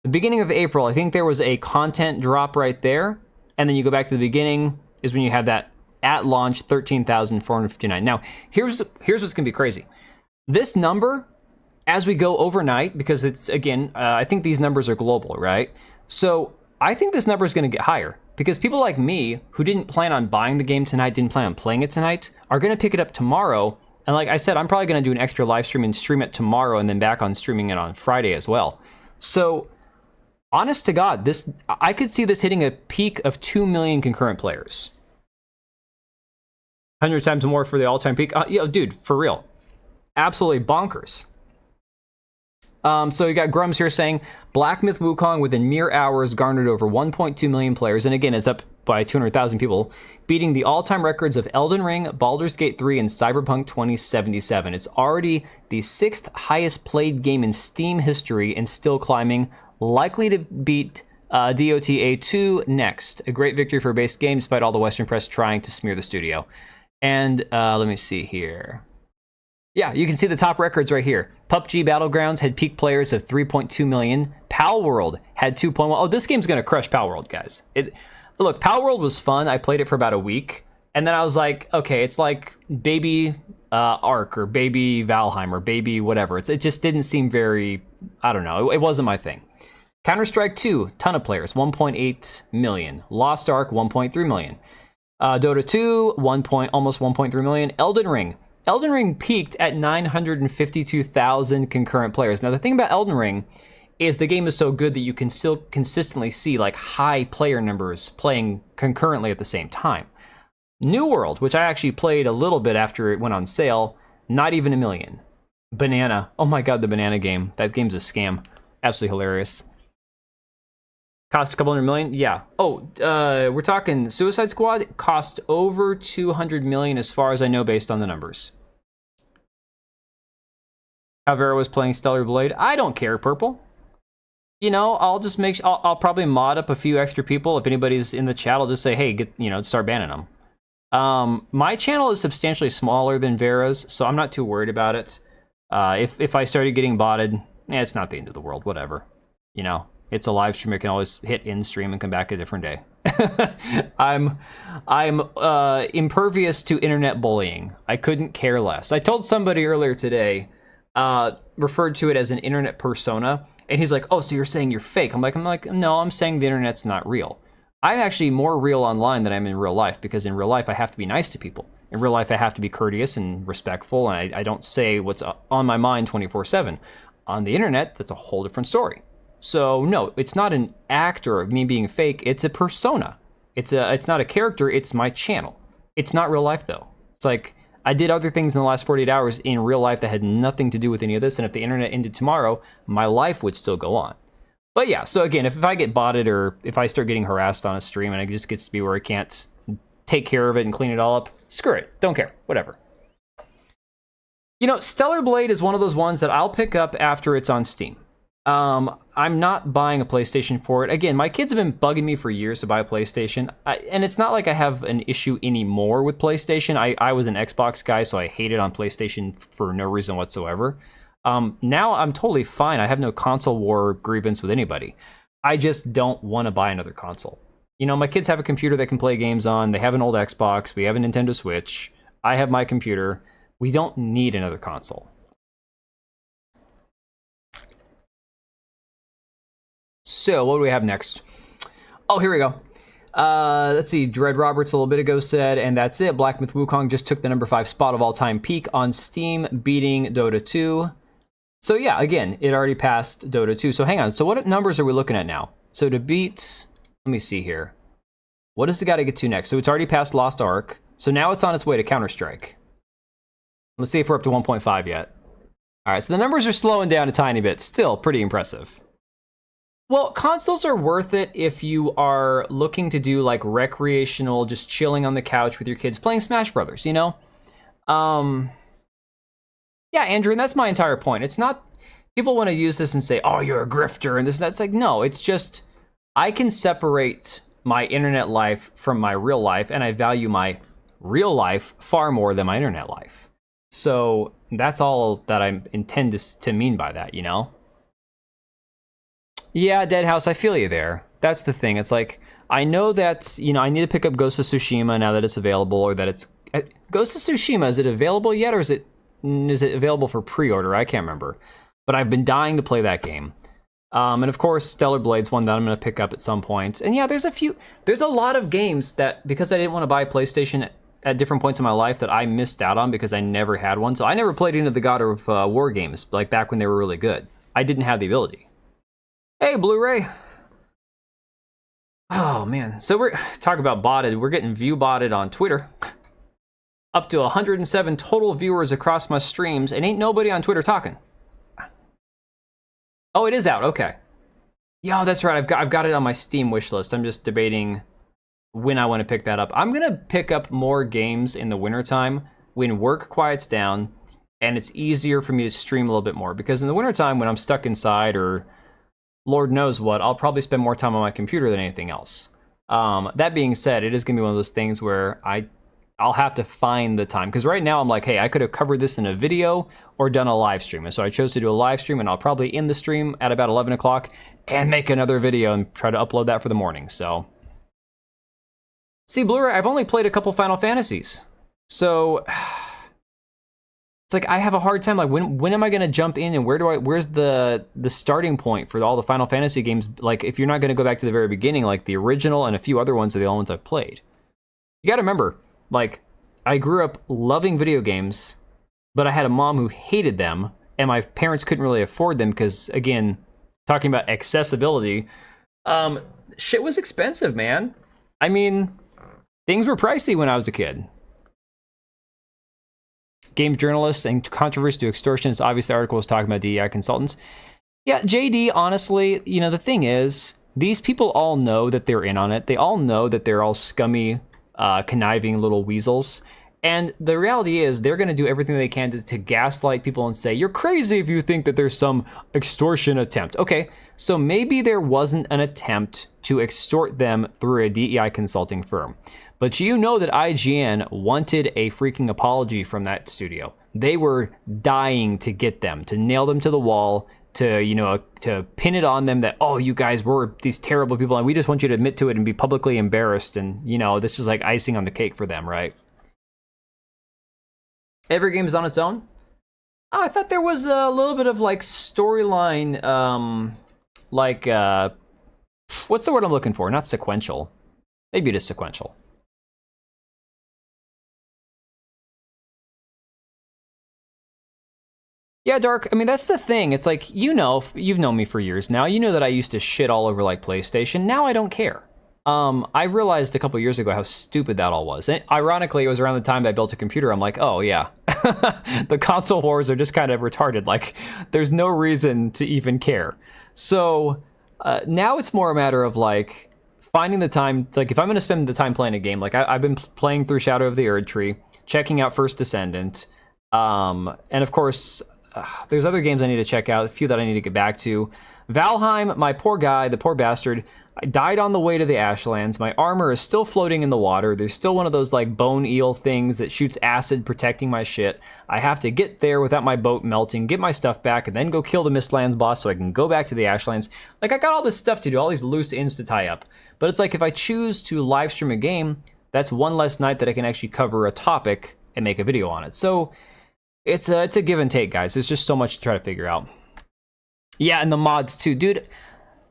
the beginning of April. I think there was a content drop right there. And then you go back to the beginning is when you have that at launch 13,459. Now, here's what's gonna be crazy. This number, as we go overnight, because it's, again, I think these numbers are global, right? So I think this number is gonna get higher. Because people like me, who didn't plan on buying the game tonight, didn't plan on playing it tonight, are going to pick it up tomorrow. And like I said, I'm probably going to do an extra live stream and stream it tomorrow and then back on streaming it on Friday as well. So, honest to God, I could see this hitting a peak of 2 million concurrent players. 100 times more for the all-time peak. Dude, for real. Absolutely bonkers. So you got Grums here saying, Black Myth Wukong within mere hours garnered over 1.2 million players, and again, it's up by 200,000 people, beating the all-time records of Elden Ring, Baldur's Gate 3, and Cyberpunk 2077. It's already the 6th highest played game in Steam history and still climbing, likely to beat DOTA 2 next. A great victory for a base game despite all the Western press trying to smear the studio. And let me see here. Yeah, you can see the top records right here. PUBG Battlegrounds had peak players of 3.2 million. Palworld had 2.1. Oh, this game's going to crush Palworld, guys. Look, Palworld was fun. I played it for about a week. And then I was like, okay, it's like Baby Ark or Baby Valheim or Baby whatever. It just didn't seem very, I don't know. It wasn't my thing. Counter-Strike 2, ton of players, 1.8 million. Lost Ark, 1.3 million. Dota 2, almost 1.3 million. Elden Ring peaked at 952,000 concurrent players. Now, the thing about Elden Ring is the game is so good that you can still consistently see like high player numbers playing concurrently at the same time. New World, which I actually played a little bit after it went on sale, not even 1 million. Banana. Oh my god, the Banana game. That game's a scam. Absolutely hilarious. Cost a couple $100 million? Yeah. Oh, we're talking Suicide Squad cost over 200 million as far as I know based on the numbers. Avera was playing Stellar Blade. I don't care, Purple. You know, I'll just I'll probably mod up a few extra people. If anybody's in the chat, I'll just say, hey, start banning them. My channel is substantially smaller than Vera's, so I'm not too worried about it. If I started getting botted, it's not the end of the world, whatever. You know, it's a live stream. I can always hit end stream and come back a different day. I'm impervious to internet bullying. I couldn't care less. I told somebody earlier today, referred to it as an internet persona, and he's like, oh, so you're saying you're fake? I'm like, no, I'm saying the internet's not real. I'm actually more real online than I'm in real life, because in real life I have to be nice to people. In real life I have to be courteous and respectful, and I don't say what's on my mind 24/7. On the internet, that's a whole different story. So no, it's not an act or me being fake, it's a persona. It's not a character, it's my channel. It's not real life though. It's like, I did other things in the last 48 hours in real life that had nothing to do with any of this, and if the internet ended tomorrow, my life would still go on. But yeah, so again, if I get botted or if I start getting harassed on a stream and it just gets to be where I can't take care of it and clean it all up, screw it, don't care, whatever. You know, Stellar Blade is one of those ones that I'll pick up after it's on Steam. I'm not buying a PlayStation for it. Again, my kids have been bugging me for years to buy a PlayStation, and it's not like I have an issue anymore with PlayStation. I was an Xbox guy, so I hated on PlayStation for no reason whatsoever. Now I'm totally fine. I have no console war grievance with anybody. I just don't want to buy another console. You know, my kids have a computer that can play games on. They have an old Xbox. We have a Nintendo Switch. I have my computer. We don't need another console. So, what do we have next? Oh, here we go. Let's see. Dread Roberts a little bit ago said, and that's it. Black Myth Wukong just took the number 5 spot of all-time peak on Steam, beating Dota 2. So yeah, again, it already passed Dota 2. So hang on. So what numbers are we looking at now? So to beat, let me see here. What does it got to get to next? So it's already passed Lost Ark. So now it's on its way to Counter-Strike. Let's see if we're up to 1.5 yet. All right, so the numbers are slowing down a tiny bit. Still pretty impressive. Well, consoles are worth it if you are looking to do like recreational, just chilling on the couch with your kids playing Smash Brothers, you know? Yeah, Andrew, and that's my entire point. It's not, people want to use this and say, oh, you're a grifter and this and that. It's like, no, it's just, I can separate my internet life from my real life, and I value my real life far more than my internet life. So that's all that I intend to mean by that, you know? Yeah, Deadhouse, I feel you there. That's the thing. It's like, I know that, you know, I need to pick up Ghost of Tsushima now that it's available, or that it's... Ghost of Tsushima, is it available yet, or is it available for pre-order? I can't remember. But I've been dying to play that game. And of course, Stellar Blade's one that I'm going to pick up at some point. And yeah, there's a lot of games that, because I didn't want to buy a PlayStation at different points in my life, that I missed out on because I never had one. So I never played any of the God of War games, like back when they were really good. I didn't have the ability. Hey, Blu-ray. Oh, man. So we're talking about botted. We're getting view botted on Twitter. Up to 107 total viewers across my streams, and ain't nobody on Twitter talking. Oh, it is out. Okay. Yeah, that's right. I've got it on my Steam wish list. I'm just debating when I want to pick that up. I'm gonna pick up more games in the wintertime when work quiets down and it's easier for me to stream a little bit more, because in the wintertime when I'm stuck inside or Lord knows what, I'll probably spend more time on my computer than anything else. That being said, it is gonna be one of those things where I'll have to find the time, because right now I'm like, hey, I could have covered this in a video or done a live stream, and so I chose to do a live stream, and I'll probably end the stream at about 11 o'clock and make another video and try to upload that for the morning. So see, Blu-ray, I've only played a couple Final Fantasies, so it's like I have a hard time. Like, when am I gonna jump in, and where's the starting point for all the Final Fantasy games? Like, if you're not gonna go back to the very beginning, like the original and a few other ones are the only ones I've played. You gotta remember, like, I grew up loving video games, but I had a mom who hated them, and my parents couldn't really afford them because, again, talking about accessibility, shit was expensive, man. I mean, things were pricey when I was a kid. Game journalists and controversy to extortions. Obviously, the article was talking about DEI consultants. Yeah, JD, honestly, you know, the thing is, these people all know that they're in on it. They all know that they're all scummy, conniving little weasels. And the reality is they're going to do everything they can to gaslight people and say, you're crazy if you think that there's some extortion attempt. Okay, so maybe there wasn't an attempt to extort them through a DEI consulting firm. But you know that IGN wanted a freaking apology from that studio. They were dying to get them, to nail them to the wall, to, you know, to pin it on them that, oh, you guys were these terrible people and we just want you to admit to it and be publicly embarrassed. And, you know, this is like icing on the cake for them, right? Every game is on its own? Oh, I thought there was a little bit of like storyline, what's the word I'm looking for? Not sequential. Maybe it is sequential. Yeah, Dark, I mean, that's the thing. It's like, you know, you've known me for years now. You know that I used to shit all over like PlayStation. Now I don't care. I realized a couple years ago how stupid that all was. And ironically, it was around the time that I built a computer. I'm like, oh yeah, the console wars are just kind of retarded. Like, there's no reason to even care. So now it's more a matter of like finding the time. Like, if I'm going to spend the time playing a game, like I've been playing through Shadow of the Erdtree, checking out First Descendant, and of course, there's other games I need to check out, a few that I need to get back to. Valheim, my poor guy, the poor bastard, I died on the way to the Ashlands. My armor is still floating in the water. There's still one of those like bone eel things that shoots acid protecting my shit. I have to get there without my boat melting, get my stuff back, and then go kill the Mistlands boss so I can go back to the Ashlands. Like, I got all this stuff to do, all these loose ends to tie up. But it's like, if I choose to live stream a game, that's one less night that I can actually cover a topic and make a video on it. So it's a give and take, guys. There's just so much to try to figure out. Yeah, and the mods too. Dude,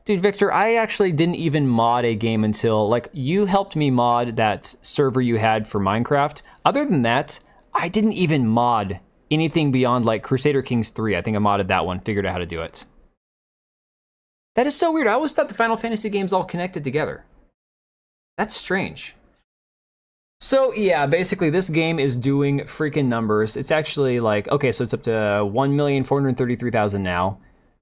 Victor, I actually didn't even mod a game until, like, you helped me mod that server you had for Minecraft. Other than that, I didn't even mod anything beyond, like, Crusader Kings 3. I think I modded that one, figured out how to do it. That is so weird. I always thought the Final Fantasy games all connected together. That's strange. So, yeah, basically, this game is doing freaking numbers. It's actually, like, okay, so it's up to 1,433,000 now.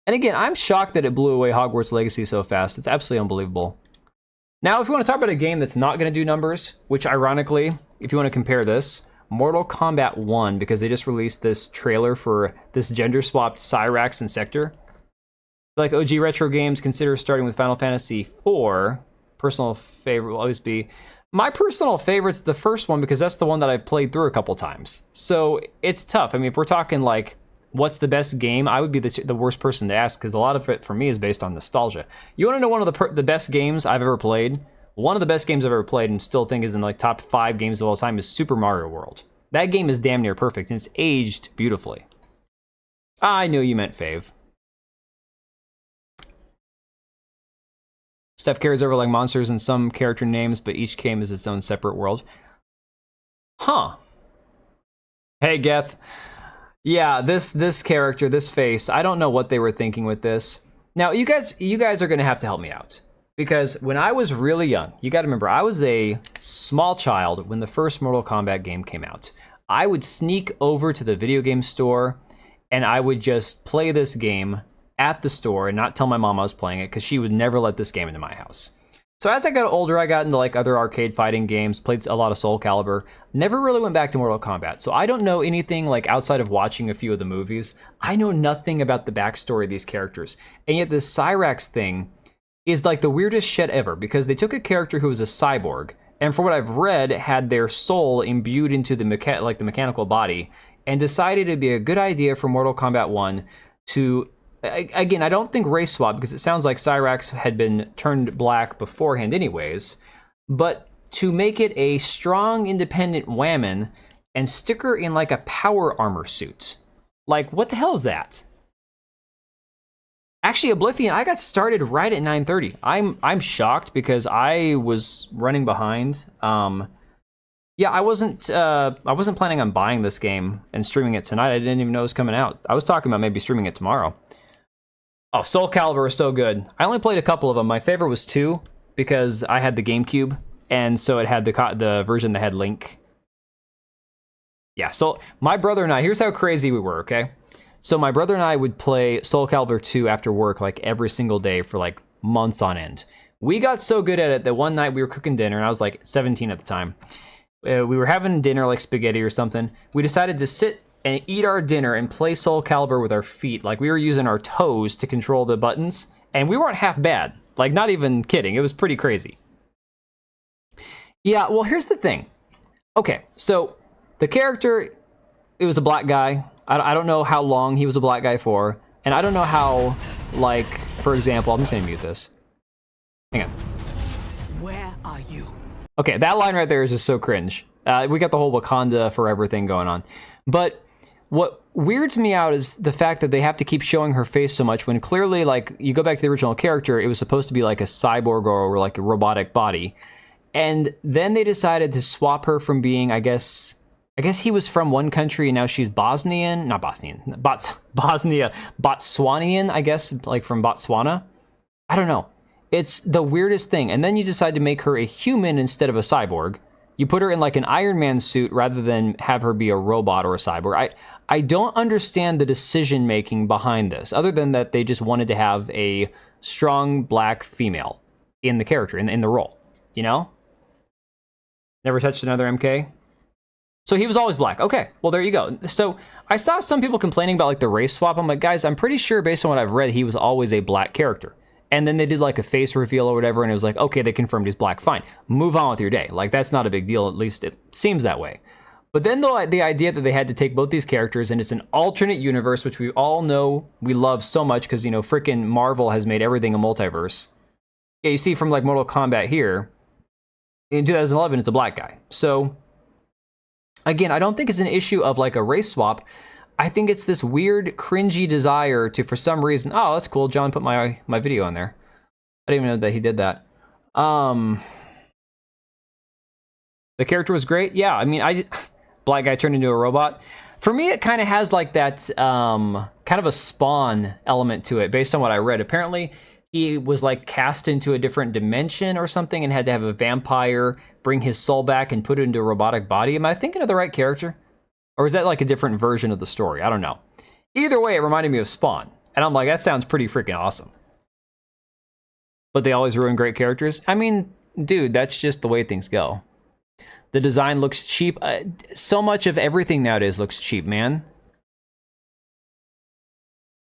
And again, I'm shocked that it blew away Hogwarts Legacy so fast. It's absolutely unbelievable. Now, if you want to talk about a game that's not going to do numbers, which ironically, if you want to compare this, Mortal Kombat 1, because they just released this trailer for this gender-swapped Cyrax and Sector. Like OG retro games, consider starting with Final Fantasy IV. Personal favorite will always be... My personal favorite's the first one, because that's the one that I played through a couple times. So it's tough. I mean, if we're talking like, what's the best game? I would be the worst person to ask, because a lot of it for me is based on nostalgia. You want to know one of the best games I've ever played? One of the best games I've ever played, and still think is in like top 5 games of all time, is Super Mario World. That game is damn near perfect, and it's aged beautifully. I knew you meant fave. Stuff carries over like monsters and some character names, but each game is its own separate world. Huh. Hey, Geth. Yeah, this character, this face, I don't know what they were thinking with this. Now, you guys are going to have to help me out. Because when I was really young, you got to remember, I was a small child when the first Mortal Kombat game came out. I would sneak over to the video game store, and I would just play this game at the store and not tell my mom I was playing it because she would never let this game into my house. So as I got older, I got into like other arcade fighting games, played a lot of Soul Calibur, never really went back to Mortal Kombat. So I don't know anything like outside of watching a few of the movies. I know nothing about the backstory of these characters. And yet this Cyrax thing is like the weirdest shit ever because they took a character who was a cyborg and for what I've read had their soul imbued into the mechanical body and decided it'd be a good idea for Mortal Kombat 1 to, again, I don't think race swap because it sounds like Cyrax had been turned black beforehand anyways, but to make it a strong, independent whammon and stick her in like a power armor suit. Like, what the hell is that? Actually, Oblivion, I got started right at 9:30. I'm shocked because I was running behind. Yeah, I wasn't planning on buying this game and streaming it tonight. I didn't even know it was coming out. I was talking about maybe streaming it tomorrow. Oh, Soul Calibur is so good. I only played a couple of them. My favorite was 2 because I had the GameCube, and so it had the version that had Link. Yeah, so my brother and I, here's how crazy we were, okay? So my brother and I would play Soul Calibur 2 after work like every single day for like months on end. We got so good at it that one night we were cooking dinner, and I was like 17 at the time. We were having dinner like spaghetti or something. We decided to sit and eat our dinner and play Soul Calibur with our feet. Like we were using our toes to control the buttons, and we weren't half bad. Like not even kidding. It was pretty crazy. Yeah, well, here's the thing. Okay, so the character, it was a black guy. I don't know how long he was a black guy for, and I don't know how, like, for example, I'm just gonna mute this. Hang on. Where are you? Okay, that line right there is just so cringe. We got the whole Wakanda forever thing going on. But what weirds me out is the fact that they have to keep showing her face so much when clearly, like, you go back to the original character, it was supposed to be like a cyborg or like a robotic body. And then they decided to swap her from being, I guess he was from one country and now she's Bosnian, not Bosnian, Botswanian, I guess, like from Botswana. I don't know. It's the weirdest thing. And then you decide to make her a human instead of a cyborg. You put her in like an Iron Man suit rather than have her be a robot or a cyborg. I don't understand the decision making behind this, other than that they just wanted to have a strong black female in the character, in the role, you know? Never touched another MK? So he was always black. Okay, well, there you go. So I saw some people complaining about like the race swap. I'm like, guys, I'm pretty sure based on what I've read, he was always a black character. And then they did like a face reveal or whatever, and it was like, okay, they confirmed he's black, fine. Move on with your day. Like, that's not a big deal, at least it seems that way. But then the idea that they had to take both these characters, and it's an alternate universe, which we all know we love so much, because, you know, freaking Marvel has made everything a multiverse. Yeah, you see from like Mortal Kombat here, in 2011, it's a black guy. So again, I don't think it's an issue of like a race swap. I think it's this weird, cringy desire to, for some reason, oh, that's cool, John put my video on there. I didn't even know that he did that. The character was great. Yeah, I mean, black guy turned into a robot. For me, it kind of has like that kind of a Spawn element to it, based on what I read. Apparently, he was like cast into a different dimension or something and had to have a vampire bring his soul back and put it into a robotic body. Am I thinking of the right character? Or is that like a different version of the story? I don't know. Either way, it reminded me of Spawn. And I'm like, that sounds pretty freaking awesome. But they always ruin great characters? I mean, dude, that's just the way things go. The design looks cheap. So much of everything nowadays looks cheap, man.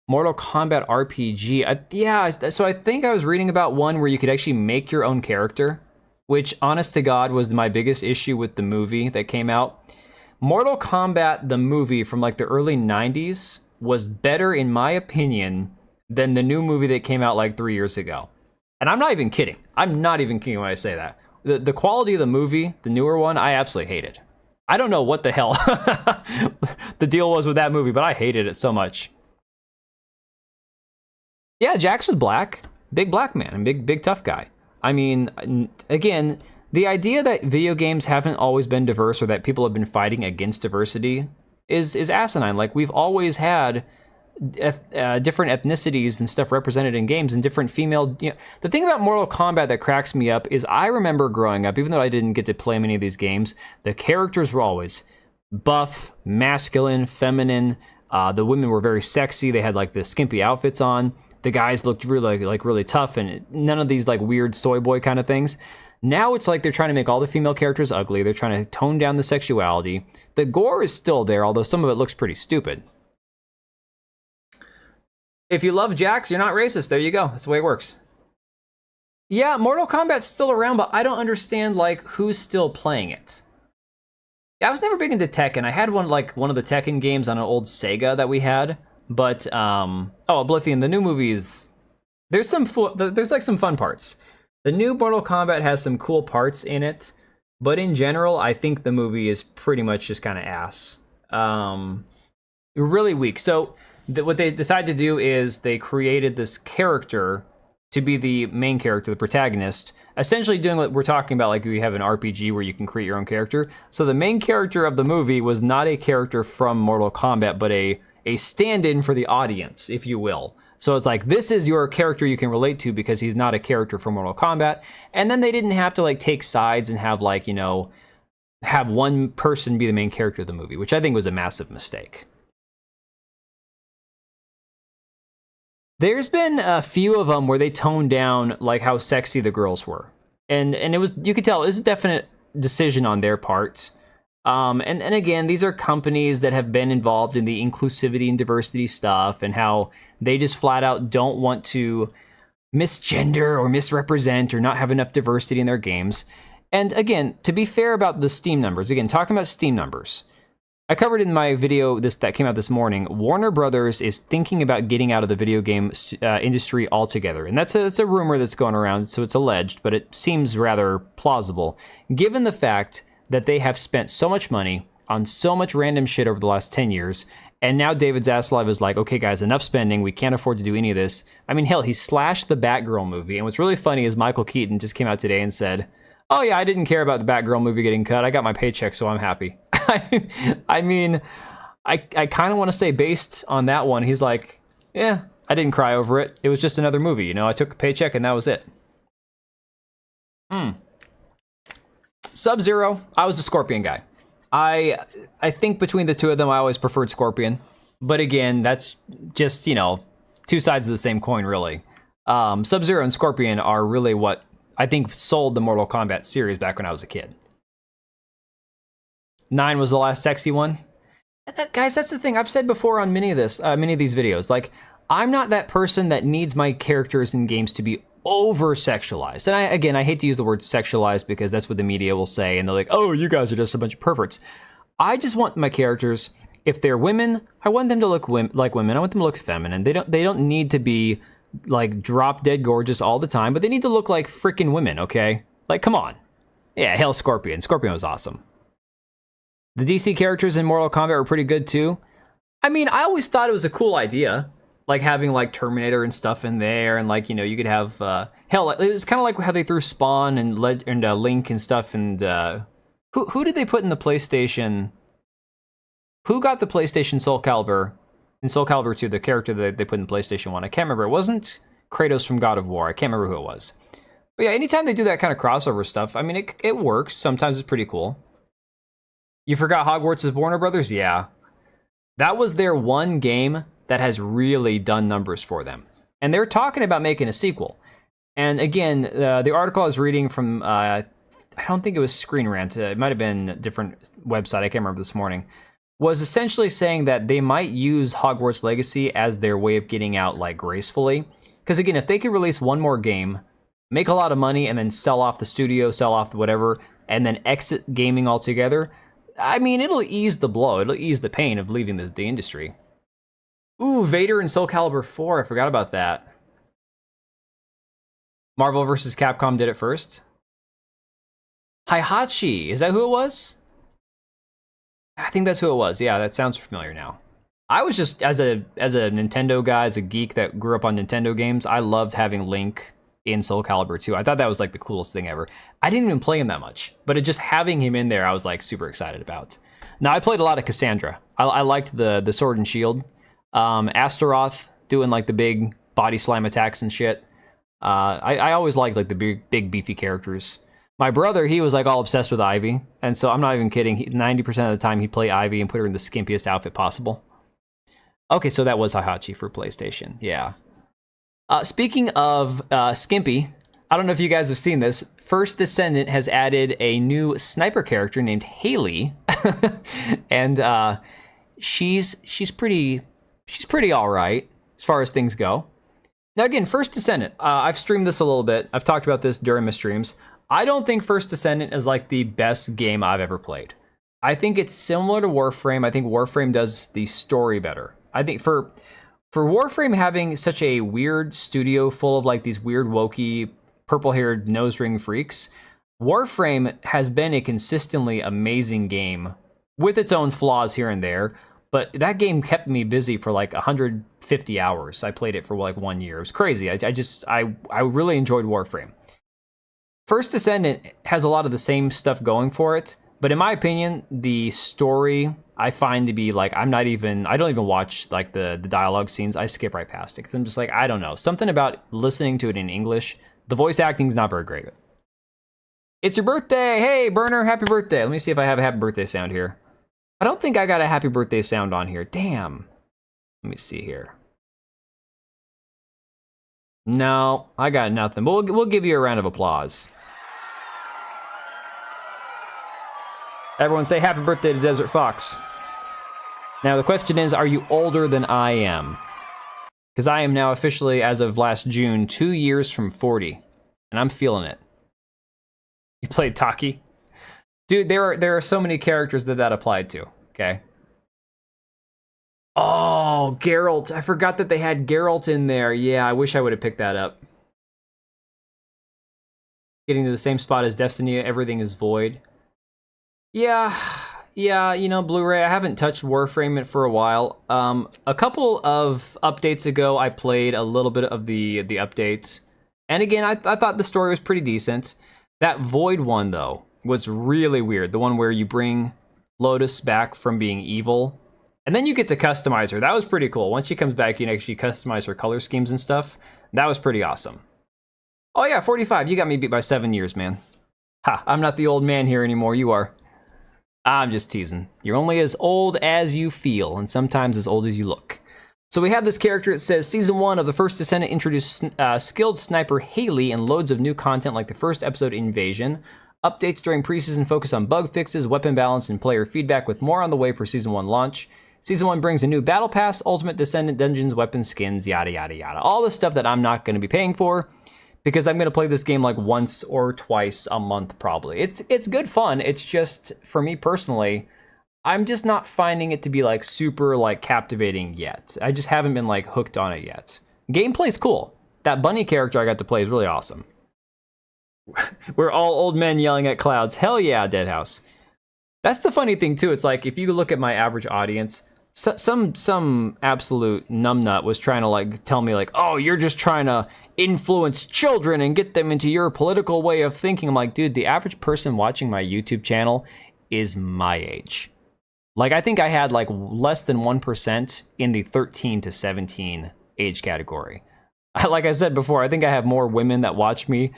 Mortal Kombat RPG. Yeah, so I think I was reading about one where you could actually make your own character, which, honest to God, was my biggest issue with the movie that came out. Mortal Kombat, the movie from like the early 90s, was better, in my opinion, than the new movie that came out like 3 years ago. And I'm not even kidding. I'm not even kidding when I say that. The quality of the movie, the newer one, I absolutely hated. I don't know what the hell the deal was with that movie, but I hated it so much. Yeah, Jax was black. Big black man, and big tough guy. I mean, again, the idea that video games haven't always been diverse or that people have been fighting against diversity is asinine. Like, we've always had different ethnicities and stuff represented in games, and different female... You know, the thing about Mortal Kombat that cracks me up is I remember growing up, even though I didn't get to play many of these games, the characters were always buff, masculine, feminine, The women were very sexy. They had like the skimpy outfits on. The guys looked really tough, and none of these like weird soy boy kind of things. Now it's like they're trying to make all the female characters ugly. They're trying to tone down the sexuality. The gore is still there, although some of it looks pretty stupid. If you love Jax, you're not racist. There you go. That's the way it works. Yeah, Mortal Kombat's still around, but I don't understand like who's still playing it. Yeah, I was never big into Tekken. I had one of the Tekken games on an old Sega that we had, but Oblivion, the new movies, there's some fun parts. The new Mortal Kombat has some cool parts in it, but in general, I think the movie is pretty much just kind of ass. Really weak. So what they decided to do is they created this character to be the main character, the protagonist, essentially doing what we're talking about, like we have an RPG where you can create your own character. So the main character of the movie was not a character from Mortal Kombat, but a stand-in for the audience, if you will. So it's like, this is your character you can relate to because he's not a character from Mortal Kombat. And then they didn't have to like take sides and have like, you know, have one person be the main character of the movie, which I think was a massive mistake. There's been a few of them where they toned down like how sexy the girls were. And it was, you could tell it was a definite decision on their part. And again, these are companies that have been involved in the inclusivity and diversity stuff, and how they just flat out don't want to misgender or misrepresent or not have enough diversity in their games. And again, to be fair about the Steam numbers, again, talking about Steam numbers, I covered in my video that came out this morning, Warner Brothers is thinking about getting out of the video game industry altogether. And that's a rumor that's going around, so it's alleged, but it seems rather plausible, given the fact that they have spent so much money on so much random shit over the last 10 years, and now David Zaslav is like, okay guys, enough spending, we can't afford to do any of this. I mean, hell, he slashed the Batgirl movie, and what's really funny is Michael Keaton just came out today and said, oh yeah, I didn't care about the Batgirl movie getting cut, I got my paycheck, so I'm happy. I mean, I kind of want to say based on that one, he's like, yeah, I didn't cry over it, it was just another movie, you know, I took a paycheck and that was it. Sub-Zero, I was a Scorpion guy. I think between the two of them, I always preferred Scorpion. But again, that's just, you know, two sides of the same coin, really. Sub-Zero and Scorpion are really what I think sold the Mortal Kombat series back when I was a kid. 9 was the last sexy one. Guys, that's the thing. I've said before on many of these videos, like, I'm not that person that needs my characters in games to be over-sexualized. And I hate to use the word sexualized because that's what the media will say, and they're like, oh, you guys are just a bunch of perverts. I just want my characters, if they're women, I want them to look like women. I want them to look feminine. They don't need to be like drop-dead gorgeous all the time, but they need to look like freaking women, okay? Like, come on. Yeah, hell, Scorpion. Scorpion was awesome. The DC characters in Mortal Kombat were pretty good too. I mean, I always thought it was a cool idea, like having like Terminator and stuff in there, and like, you know, you could have hell, it was kind of like how they threw Spawn and Link and stuff. And who did they put in the PlayStation? Who got the PlayStation Soul Calibur in Soul Calibur 2? The character that they put in PlayStation 1. I can't remember. It wasn't Kratos from God of War. I can't remember who it was. But yeah, anytime they do that kind of crossover stuff, I mean, it works. Sometimes it's pretty cool. You forgot Hogwarts is Warner Brothers? Yeah. That was their one game that has really done numbers for them. And they're talking about making a sequel. And again, the article I was reading from, I don't think it was Screen Rant, it might have been a different website, I can't remember this morning, was essentially saying that they might use Hogwarts Legacy as their way of getting out like gracefully. Because again, if they could release one more game, make a lot of money, and then sell off the studio, sell off whatever, and then exit gaming altogether, I mean, it'll ease the blow. It'll ease the pain of leaving the industry. Ooh, Vader in Soul Calibur 4. I forgot about that. Marvel vs. Capcom did it first. Heihachi. Is that who it was? I think that's who it was. Yeah, that sounds familiar now. I was just, as a Nintendo guy, as a geek that grew up on Nintendo games, I loved having Link in Soul Calibur 2. I thought that was like the coolest thing ever. I didn't even play him that much, but just having him in there, I was like super excited about. Now, I played a lot of Cassandra. I liked the sword and shield. Astaroth doing like the big body slam attacks and shit. I always liked like the big beefy characters. My brother, he was like all obsessed with Ivy, and so I'm not even kidding. 90% of the time he'd play Ivy and put her in the skimpiest outfit possible. Okay, so that was Heihachi for PlayStation. Yeah. Speaking of Skimpy, I don't know if you guys have seen this. First Descendant has added a new sniper character named Haley, and she's pretty all right as far as things go. Now again, First Descendant. I've streamed this a little bit. I've talked about this during my streams. I don't think First Descendant is like the best game I've ever played. I think it's similar to Warframe. I think Warframe does the story better. I think for Warframe having such a weird studio full of like these weird wokey purple-haired nose ring freaks, Warframe has been a consistently amazing game with its own flaws here and there, but that game kept me busy for like 150 hours. I played it for like 1 year. It was crazy. I really enjoyed Warframe. First Descendant has a lot of the same stuff going for it, but in my opinion, the story I find to be like, I don't even watch like the dialogue scenes. I skip right past it because I'm just like, I don't know. Something about listening to it in English, the voice acting's not very great. It's your birthday. Hey, Burner, happy birthday. Let me see if I have a happy birthday sound here. I don't think I got a happy birthday sound on here. Damn. Let me see here. No, I got nothing. But we'll give you a round of applause. Everyone say happy birthday to Desert Fox. Now the question is, are you older than I am? Because I am now officially, as of last June, 2 years from 40. And I'm feeling it. You played Taki? Dude, there are so many characters that applied to, okay? Oh, Geralt. I forgot that they had Geralt in there. Yeah, I wish I would have picked that up. Getting to the same spot as Destiny, everything is void. Yeah, you know, Blu-ray, I haven't touched Warframe for a while. A couple of updates ago, I played a little bit of the updates. And again, I thought the story was pretty decent. That Void one, though, was really weird. The one where you bring Lotus back from being evil, and then you get to customize her. That was pretty cool. Once she comes back, you can actually customize her color schemes and stuff. That was pretty awesome. Oh yeah, 45. You got me beat by 7 years, man. Ha, I'm not the old man here anymore. You are. I'm just teasing. You're only as old as you feel, and sometimes as old as you look. So we have this character. It says, Season 1 of the First Descendant introduced skilled sniper Haley and loads of new content like the first episode Invasion. Updates during preseason focus on bug fixes, weapon balance, and player feedback, with more on the way for Season 1 launch. Season 1 brings a new battle pass, ultimate Descendant dungeons, weapons, skins, yada yada yada. All the stuff that I'm not going to be paying for, because I'm going to play this game like once or twice a month probably. It's good fun. It's just, for me personally, I'm just not finding it to be like super like captivating yet. I just haven't been like hooked on it yet. Gameplay's cool. That bunny character I got to play is really awesome. We're all old men yelling at clouds. Hell yeah, Deadhouse. That's the funny thing too. It's like, if you look at my average audience, some absolute numbnut was trying to like tell me like, oh, you're just trying to influence children and get them into your political way of thinking. I'm like, dude, the average person watching my YouTube channel is my age. Like, I think I had like less than 1% in the 13 to 17 age category. Like I said before, I think I have more women that watch me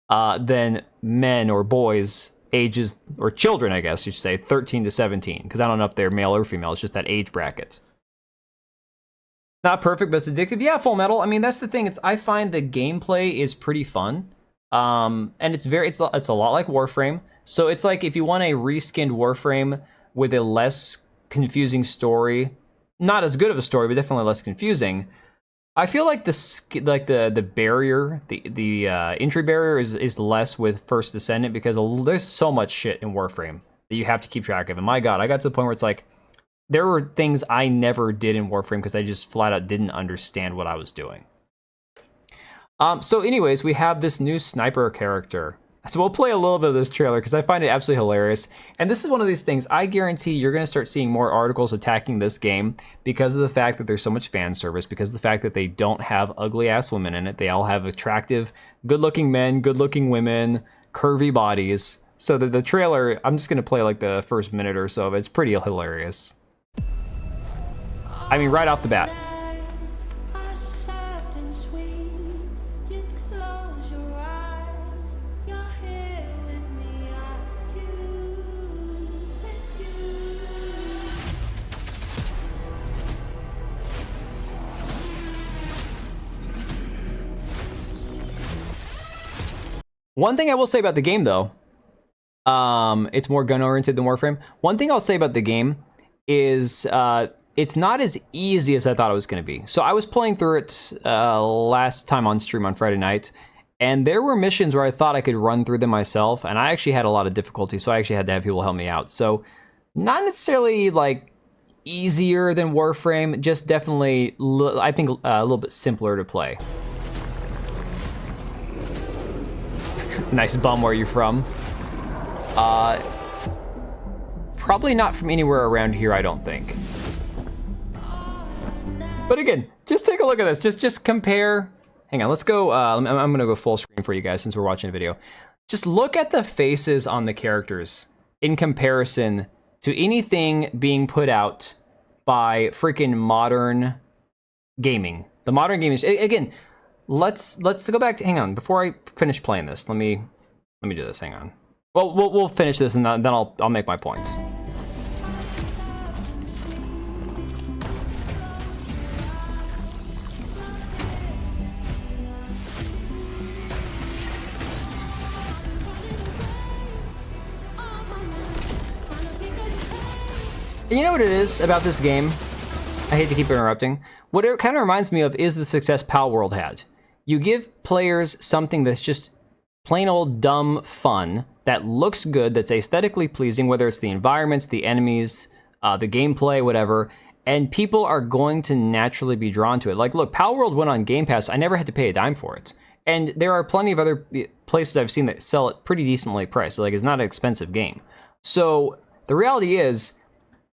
than men or boys ages, or children, I guess you should say, 13 to 17, because I don't know if they're male or female. It's just that age bracket. Not perfect, but it's addictive. Yeah, Full Metal. I mean, that's the thing. I find the gameplay is pretty fun, and it's a lot like Warframe. So it's like, if you want a reskinned Warframe with a less confusing story, not as good of a story, but definitely less confusing, I feel like the barrier, the entry barrier is less with First Descendant, because there's so much shit in Warframe that you have to keep track of. And my God, I got to the point where it's like, there were things I never did in Warframe because I just flat out didn't understand what I was doing. So anyways, we have this new sniper character. So we'll play a little bit of this trailer because I find it absolutely hilarious. And this is one of these things, I guarantee you're going to start seeing more articles attacking this game because of the fact that there's so much fan service, because of the fact that they don't have ugly ass women in it. They all have attractive, good looking men, good looking women, curvy bodies. So the trailer, I'm just going to play like the first minute or so of it. It's pretty hilarious. I mean, right off the bat. One thing I will say about the game, though, it's more gun-oriented than Warframe. One thing I'll say about the game is it's not as easy as I thought it was going to be. So I was playing through it last time on stream on Friday night, and there were missions where I thought I could run through them myself, and I actually had a lot of difficulty, so I actually had to have people help me out. So not necessarily like easier than Warframe, just definitely, I think, a little bit simpler to play. Nice bum, where you from? Probably not from anywhere around here, I don't think. But again, just take a look at this. Just compare. Hang on, let's go. I'm gonna go full screen for you guys since we're watching a video. Just look at the faces on the characters in comparison to anything being put out by freaking modern gaming. The modern gaming. Again, let's go back to. Hang on, before I finish playing this, let me do this. Hang on. Well, we'll finish this and then I'll make my points. You know what it is about this game? I hate to keep interrupting. What it kind of reminds me of is the success Palworld had. You give players something that's just plain old dumb fun, that looks good, that's aesthetically pleasing, whether it's the environments, the enemies, the gameplay, whatever, and people are going to naturally be drawn to it. Like, look, Palworld went on Game Pass. I never had to pay a dime for it. And there are plenty of other places I've seen that sell it pretty decently priced. Like, it's not an expensive game. So the reality is,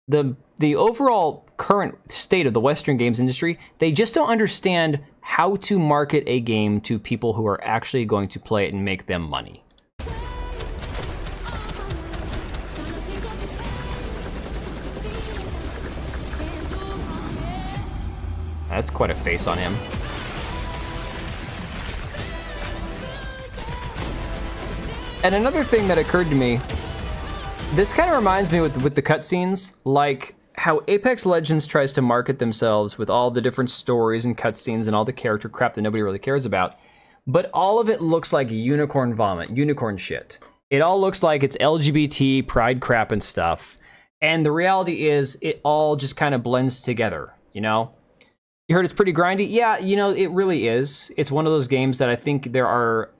the overall current state of the Western games industry, they just don't understand how to market a game to people who are actually going to play it and make them money. That's quite a face on him. And another thing that occurred to me, this kind of reminds me with the cutscenes, like how Apex Legends tries to market themselves with all the different stories and cutscenes and all the character crap that nobody really cares about, but all of it looks like unicorn vomit, unicorn shit. It all looks like it's LGBT pride crap and stuff, and the reality is it all just kind of blends together, you know? You heard it's pretty grindy? Yeah, you know, it really is. It's one of those games that I think there are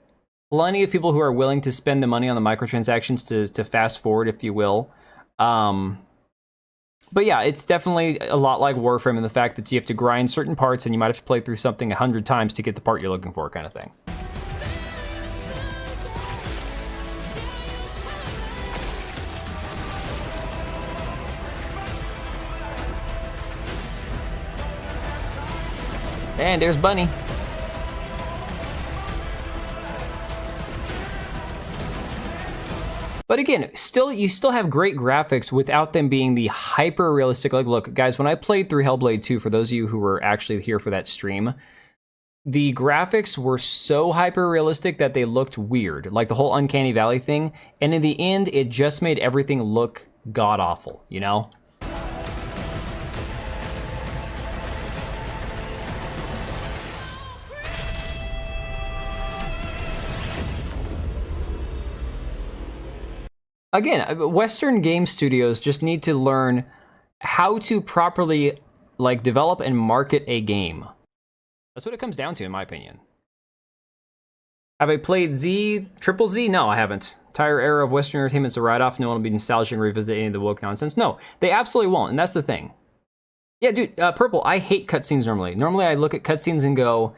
plenty of people who are willing to spend the money on the microtransactions to fast forward, if you will. But yeah, it's definitely a lot like Warframe in the fact that you have to grind certain parts and you might have to play through something 100 times to get the part you're looking for, kind of thing. And there's Bunny. But again, you still have great graphics without them being the hyper realistic. Like, look, guys, when I played through Hellblade 2, for those of you who were actually here for that stream, the graphics were so hyper realistic that they looked weird, like the whole Uncanny Valley thing. And in the end, it just made everything look god awful, you know? Again, Western game studios just need to learn how to properly, like, develop and market a game. That's what it comes down to, in my opinion. Have I played Triple Z? No, I haven't. Entire era of Western entertainment's a write-off. No one will be nostalgic and revisit any of the woke nonsense. No, they absolutely won't, and that's the thing. Yeah, dude, Purple, I hate cutscenes normally. Normally, I look at cutscenes and go,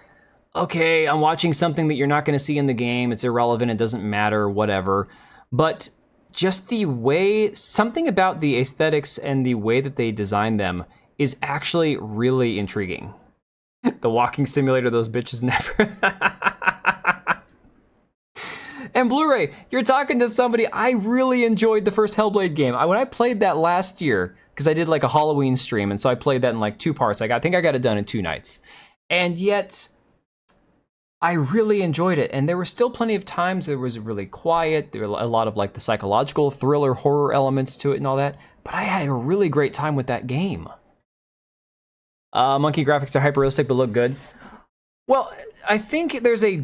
okay, I'm watching something that you're not going to see in the game. It's irrelevant. It doesn't matter, whatever. But just the way, something about the aesthetics and the way that they design them is actually really intriguing. The walking simulator, those bitches never. And Blu-ray, you're talking to somebody. I really enjoyed the first Hellblade game. When I played that last year, because I did like a Halloween stream, and so I played that in like 2 parts. I think I got it done in 2 nights. And yet, I really enjoyed it, and there were still plenty of times it was really quiet. There were a lot of like the psychological thriller horror elements to it and all that, but I had a really great time with that game. Monkey graphics are hyper realistic but look good. Well, I think there's a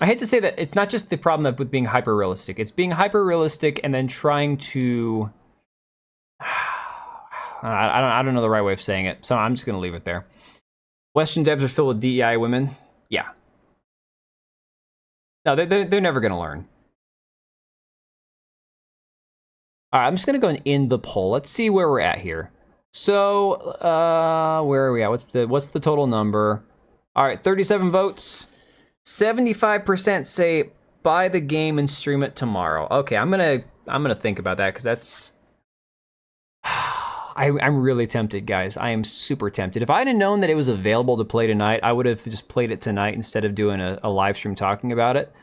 I hate to say that it's not just the problem with being hyper realistic. It's being hyper realistic and then trying to. I don't know the right way of saying it, so I'm just gonna leave it there. Western devs are filled with DEI women. Yeah. No, they're never gonna learn. All right, I'm just gonna go and end the poll. Let's see where we're at here. So, where are we at? What's the total number? All right, 37 votes. 75% say buy the game and stream it tomorrow. Okay, I'm gonna think about that because that's. I'm really tempted, guys. I am super tempted. If I had known that it was available to play tonight, I would have just played it tonight instead of doing a live stream talking about it.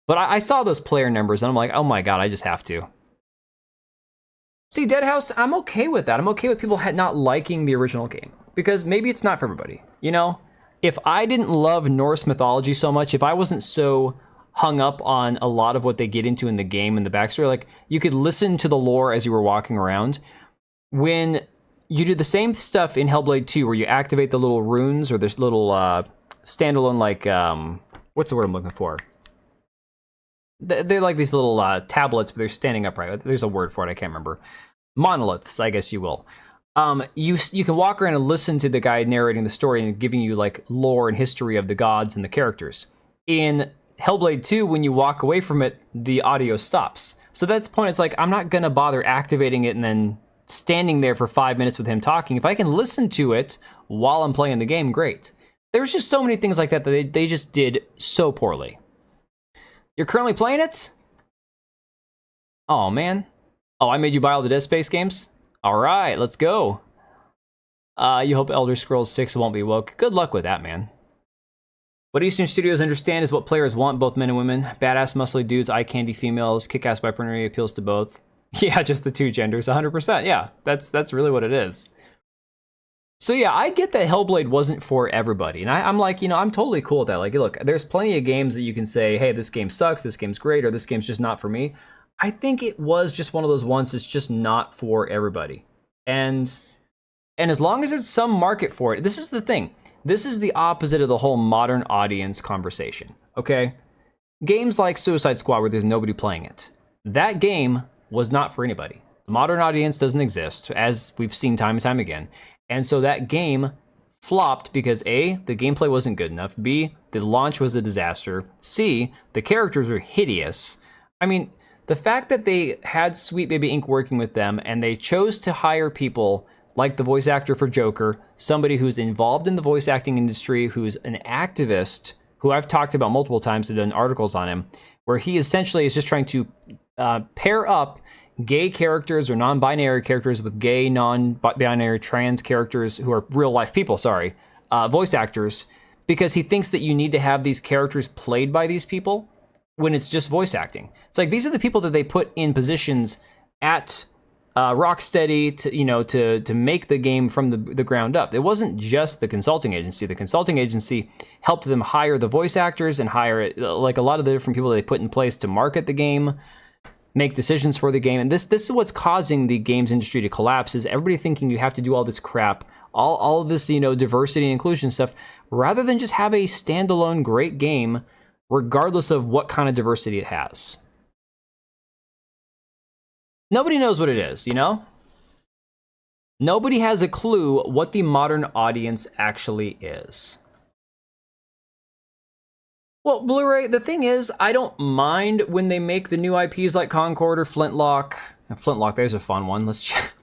But I saw those player numbers and I'm like, oh my god, I just have to. See, Deadhouse, I'm okay with that. I'm okay with people not liking the original game because maybe it's not for everybody. You know, if I didn't love Norse mythology so much, if I wasn't so hung up on a lot of what they get into in the game and the backstory, like you could listen to the lore as you were walking around. When you do the same stuff in Hellblade 2, where you activate the little runes or this little standalone, like, what's the word I'm looking for? They're like these little tablets, but they're standing upright. There's a word for it, I can't remember. Monoliths, I guess you will. You can walk around and listen to the guy narrating the story and giving you like lore and history of the gods and the characters. In Hellblade 2, when you walk away from it, the audio stops. So that's the point. It's like, I'm not going to bother activating it and then standing there for 5 minutes with him talking. If I can listen to it while I'm playing the game, great. There's just so many things like that they just did so poorly. You're currently playing it? Oh, man. Oh, I made you buy all the Dead Space games? All right, let's go. You hope Elder Scrolls 6 won't be woke. Good luck with that, man. What Eastern Studios understand is what players want, both men and women. Badass, muscly dudes, eye candy females, kick-ass weaponry appeals to both. Yeah, just the two genders, 100%. Yeah, that's really what it is. So yeah, I get that Hellblade wasn't for everybody. And I'm like, you know, I'm totally cool with that. Like, look, there's plenty of games that you can say, hey, this game sucks, this game's great, or this game's just not for me. I think it was just one of those ones that's just not for everybody. And as long as there's some market for it, this is the thing. This is the opposite of the whole modern audience conversation, okay? Games like Suicide Squad where there's nobody playing it. That game was not for anybody. The modern audience doesn't exist, as we've seen time and time again. And so that game flopped because A, the gameplay wasn't good enough, B, the launch was a disaster, C, the characters were hideous. I mean, the fact that they had Sweet Baby Inc. working with them and they chose to hire people like the voice actor for Joker, somebody who's involved in the voice acting industry, who's an activist, who I've talked about multiple times and done articles on him, where he essentially is just trying to pair up gay characters or non-binary characters with gay, non-binary, trans characters who are real-life people, voice actors, because he thinks that you need to have these characters played by these people when it's just voice acting. It's like, these are the people that they put in positions at Rocksteady to make the game from the ground up. It wasn't just the consulting agency. The consulting agency helped them hire the voice actors and hire like a lot of the different people they put in place to market the game, make decisions for the game. And this is what's causing the games industry to collapse, is everybody thinking you have to do all this crap, all of this, diversity and inclusion stuff, rather than just have a standalone great game, regardless of what kind of diversity it has. Nobody knows what it is, Nobody has a clue what the modern audience actually is. Well, Blu-ray, the thing is, I don't mind when they make the new IPs like Concord or Flintlock. Flintlock, there's a fun one. Let's check.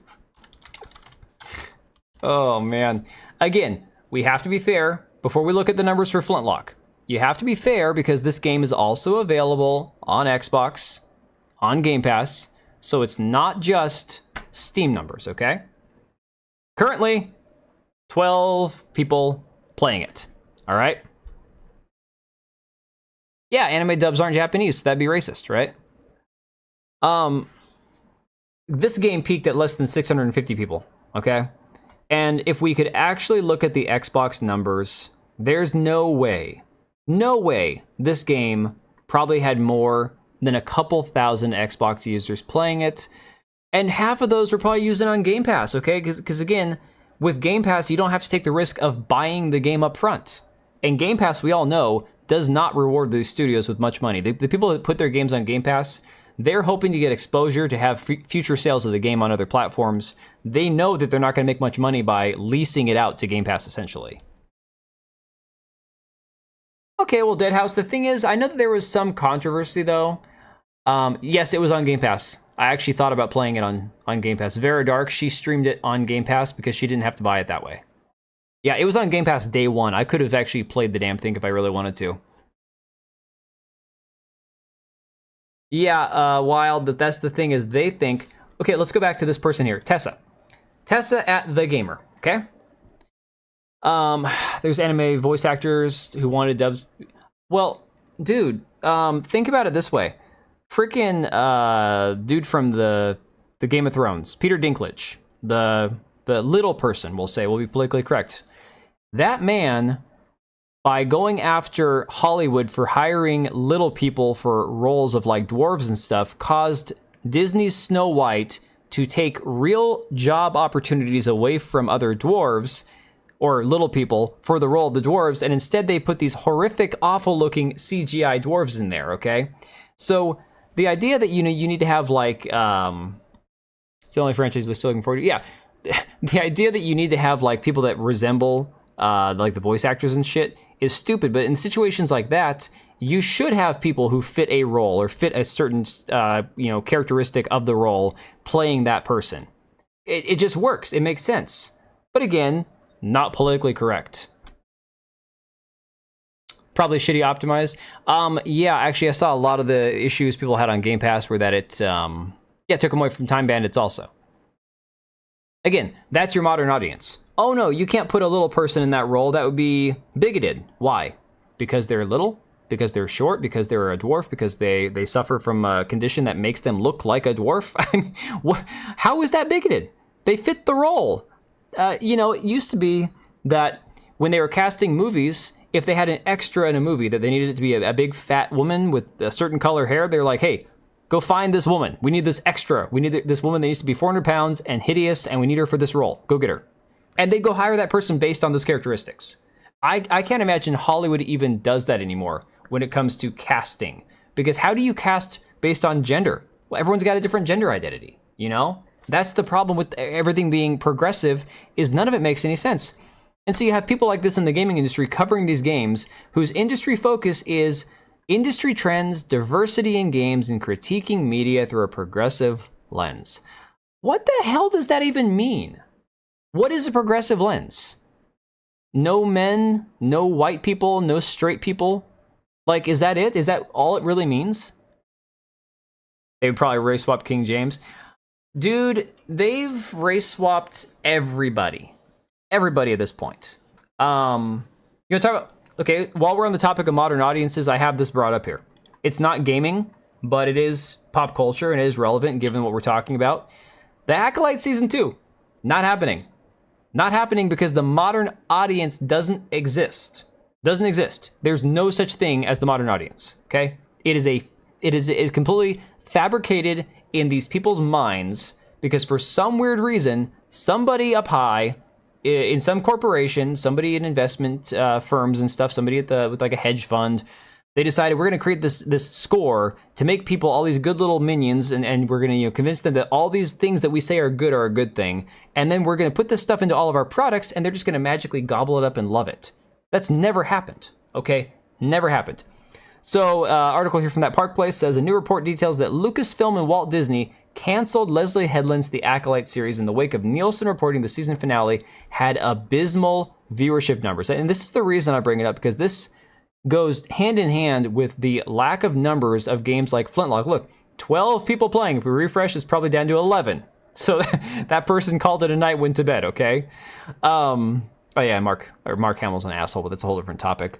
Oh, man. Again, we have to be fair before we look at the numbers for Flintlock. You have to be fair because this game is also available on Xbox, on Game Pass, so it's not just Steam numbers, okay? Currently, 12 people playing it, all right? Yeah, anime dubs aren't Japanese, so that'd be racist, right? This game peaked at less than 650 people, okay? And if we could actually look at the Xbox numbers, there's no way this game probably had more than a couple thousand Xbox users playing it. And half of those were probably using it on Game Pass, okay? Because again, with Game Pass, you don't have to take the risk of buying the game up front. And Game Pass, we all know, does not reward these studios with much money. The people that put their games on Game Pass, they're hoping to get exposure to have future sales of the game on other platforms. They know that they're not going to make much money by leasing it out to Game Pass, essentially. Okay, well, Deadhouse, the thing is, I know that there was some controversy, though. Yes, it was on Game Pass. I actually thought about playing it on Game Pass. Vera Dark, she streamed it on Game Pass because she didn't have to buy it that way. Yeah, it was on Game Pass day one. I could have actually played the damn thing if I really wanted to. Yeah, Wild, that's the thing is they think... Okay, let's go back to this person here, Tessa. Tessa at The Gamer, okay? There's anime voice actors who wanted dubs. Well, dude, think about it this way. Freaking dude from the Game of Thrones, Peter Dinklage, the little person, we'll say, will be politically correct. That man, by going after Hollywood for hiring little people for roles of like dwarves and stuff, caused Disney's Snow White to take real job opportunities away from other dwarves or little people for the role of the dwarves, and instead they put these horrific, awful-looking CGI dwarves in there, okay? So the idea that, you know, you need to have, like, it's the only franchise they're still looking forward to, yeah. The idea that you need to have, like, people that resemble, like, the voice actors and shit is stupid, but in situations like that, you should have people who fit a role or fit a certain, you know, characteristic of the role playing that person. It just works. It makes sense. But again, not politically correct. Probably shitty optimized. Yeah, actually, I saw a lot of the issues people had on Game Pass were that it, took them away from Time Bandits also. Again, that's your modern audience. Oh no, you can't put a little person in that role. That would be bigoted. Why? Because they're little? Because they're short? Because they're a dwarf? Because they suffer from a condition that makes them look like a dwarf? I mean, how is that bigoted? They fit the role. You know, it used to be that when they were casting movies, if they had an extra in a movie that they needed it to be a big fat woman with a certain color hair, they're like, hey, go find this woman. We need this extra. We need this woman that needs to be 400 pounds and hideous, and we need her for this role. Go get her. And they go hire that person based on those characteristics. I can't imagine Hollywood even does that anymore when it comes to casting. Because how do you cast based on gender? Well, everyone's got a different gender identity, you know? That's the problem with everything being progressive, is none of it makes any sense. And so you have people like this in the gaming industry covering these games whose industry focus is industry trends, diversity in games, and critiquing media through a progressive lens. What the hell does that even mean? What is a progressive lens? No men, no white people, no straight people? Like, is that it? Is that all it really means? They would probably race swap King James. Dude, they've race swapped everybody. Everybody at this point. You know, talk about, okay, while we're on the topic of modern audiences, I have this brought up here. It's not gaming, but it is pop culture and it is relevant given what we're talking about. The Acolyte Season 2, not happening. Not happening because the modern audience doesn't exist. Doesn't exist. There's no such thing as the modern audience, okay? It is completely fabricated in these people's minds because for some weird reason, somebody up high in some corporation, somebody in investment firms and stuff, somebody with like a hedge fund, they decided we're going to create this score to make people all these good little minions, and we're going to convince them that all these things that we say are a good thing, and then we're going to put this stuff into all of our products, and they're just going to magically gobble it up and love it. That's never happened, okay? Never happened. So, article here from that Park Place says, a new report details that Lucasfilm and Walt Disney canceled Leslie Headland's The Acolyte series in the wake of Nielsen reporting the season finale had abysmal viewership numbers. And this is the reason I bring it up, because this goes hand in hand with the lack of numbers of games like Flintlock. Look, 12 people playing. If we refresh, it's probably down to 11. So that person called it a night, went to bed, okay? Oh yeah, Mark Hamill's an asshole, but that's a whole different topic.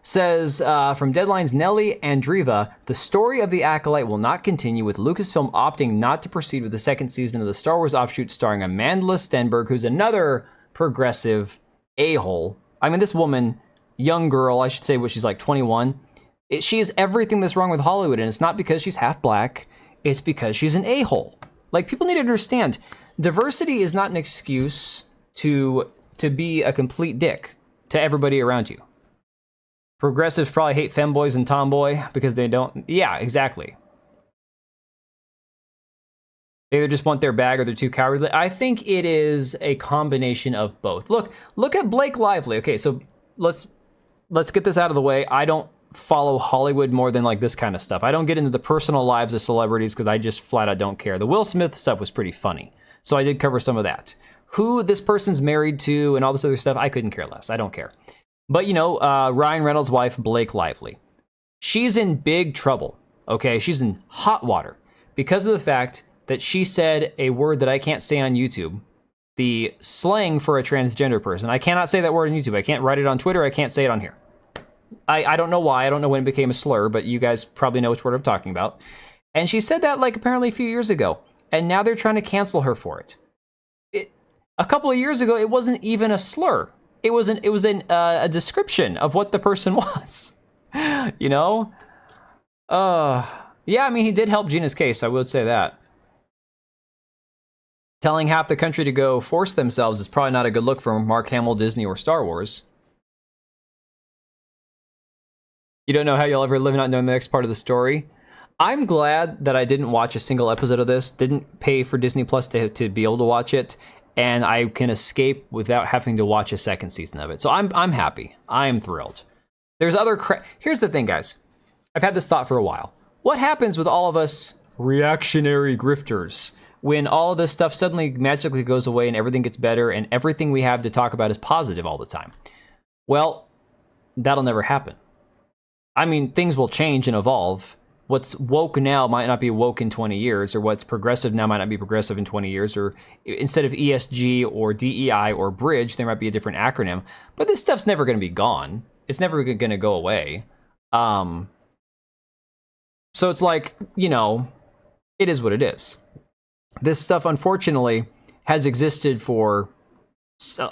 Says, from Deadline's Nelly Andreeva, the story of The Acolyte will not continue, with Lucasfilm opting not to proceed with the second season of the Star Wars offshoot starring Amandla Stenberg, who's another progressive a-hole. I mean, this woman, young girl, I should say, she's like 21. She is everything that's wrong with Hollywood, and it's not because she's half black, it's because she's an a-hole. Like, people need to understand, diversity is not an excuse to be a complete dick to everybody around you. Progressives probably hate femboys and tomboy because they don't. Yeah, exactly. They either just want their bag or they're too cowardly. I think it is a combination of both. Look at Blake Lively. Okay, so let's get this out of the way. I don't follow Hollywood more than like this kind of stuff. I don't get into the personal lives of celebrities because I just flat out don't care. The Will Smith stuff was pretty funny, so I did cover some of that. Who this person's married to and all this other stuff, I couldn't care less. I don't care. But you know, Ryan Reynolds' wife, Blake Lively, she's in big trouble. Okay, she's in hot water because of the fact that she said a word that I can't say on YouTube, the slang for a transgender person. I cannot say that word on YouTube. I can't write it on Twitter. I can't say it on here. I don't know why. I don't know when it became a slur, but you guys probably know which word I'm talking about. And she said that like apparently a few years ago, and now they're trying to cancel her for it. A couple of years ago, it wasn't even a slur. It was a description of what the person was. You know? Yeah, I mean, he did help Gina's case. I would say that. Telling half the country to go force themselves is probably not a good look for Mark Hamill, Disney, or Star Wars. You don't know how you'll ever live not knowing the next part of the story. I'm glad that I didn't watch a single episode of this, didn't pay for Disney Plus to be able to watch it, and I can escape without having to watch a second season of it. So I'm happy. I'm thrilled. There's other Here's the thing, guys. I've had this thought for a while. What happens with all of us reactionary grifters when all of this stuff suddenly magically goes away and everything gets better and everything we have to talk about is positive all the time? Well, that'll never happen. I mean, things will change and evolve. What's woke now might not be woke in 20 years, or what's progressive now might not be progressive in 20 years, or instead of ESG or DEI or bridge, there might be a different acronym. But this stuff's never going to be gone. It's never going to go away. So it's like, you know, it is what it is. This stuff, unfortunately, has existed for,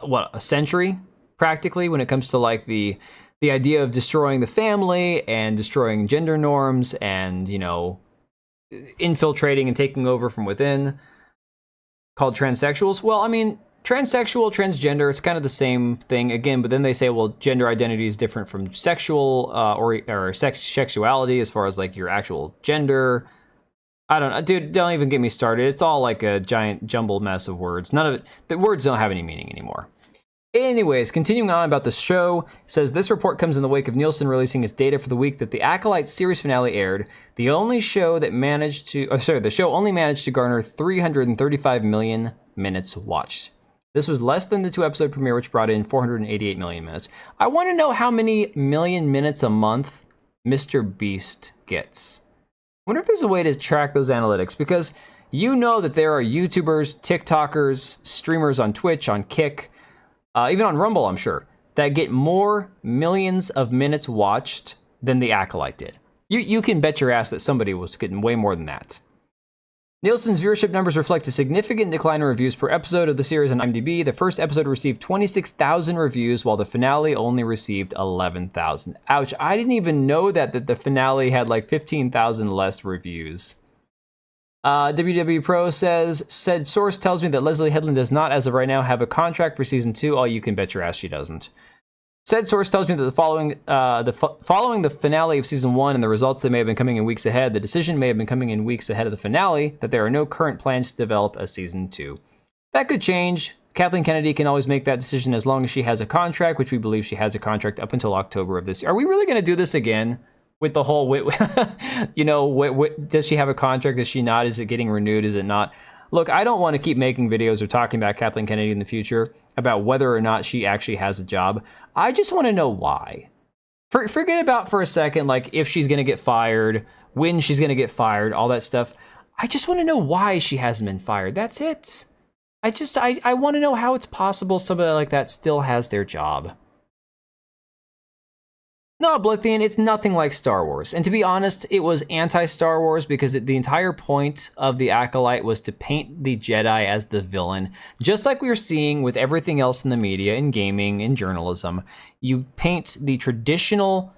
what, a century, practically, when it comes to, like, the idea of destroying the family and destroying gender norms and, you know, infiltrating and taking over from within, called transsexuals. Well, I mean, transsexual, transgender, it's kind of the same thing again, but then they say, well, gender identity is different from sexual or sexuality as far as like your actual gender. I don't know, dude, don't even get me started. It's all like a giant jumbled mess of words. None of it, the words don't have any meaning anymore. Anyways, continuing on about the show, says this report comes in the wake of Nielsen releasing its data for the week that the Acolyte series finale aired. The show only managed to garner 335 million minutes watched. This was less than the 2-episode premiere, which brought in 488 million minutes. I want to know how many million minutes a month Mr. Beast gets. I wonder if there's a way to track those analytics, because you know that there are YouTubers, TikTokers, streamers on Twitch, on Kick, even on Rumble, I'm sure, that get more millions of minutes watched than the Acolyte did. You can bet your ass that somebody was getting way more than that. Nielsen's viewership numbers reflect a significant decline in reviews per episode of the series on IMDb. The first episode received 26,000 reviews, while the finale only received 11,000. Ouch, I didn't even know that the finale had like 15,000 less reviews. WW Pro says, said source tells me that Leslie Headland does not, as of right now, have a contract for season 2. Oh, you can bet your ass she doesn't. Said source tells me that following the finale of season 1 and the results that may have been coming in weeks ahead, the decision may have been coming in weeks ahead of the finale, that there are no current plans to develop a season 2. That could change. Kathleen Kennedy can always make that decision as long as she has a contract, which we believe she has a contract up until October of this year. Are we really going to do this again? With the whole, you know, does she have a contract? Does she not? Is it getting renewed? Is it not? Look, I don't want to keep making videos or talking about Kathleen Kennedy in the future about whether or not she actually has a job. I just want to know why. Forget about for a second, like if she's going to get fired, when she's going to get fired, all that stuff. I just want to know why she hasn't been fired. That's it. I want to know how it's possible somebody like that still has their job. No, Oblithian, it's nothing like Star Wars. And to be honest, it was anti-Star Wars because the entire point of the Acolyte was to paint the Jedi as the villain. Just like we were seeing with everything else in the media, in gaming, in journalism. You paint the traditional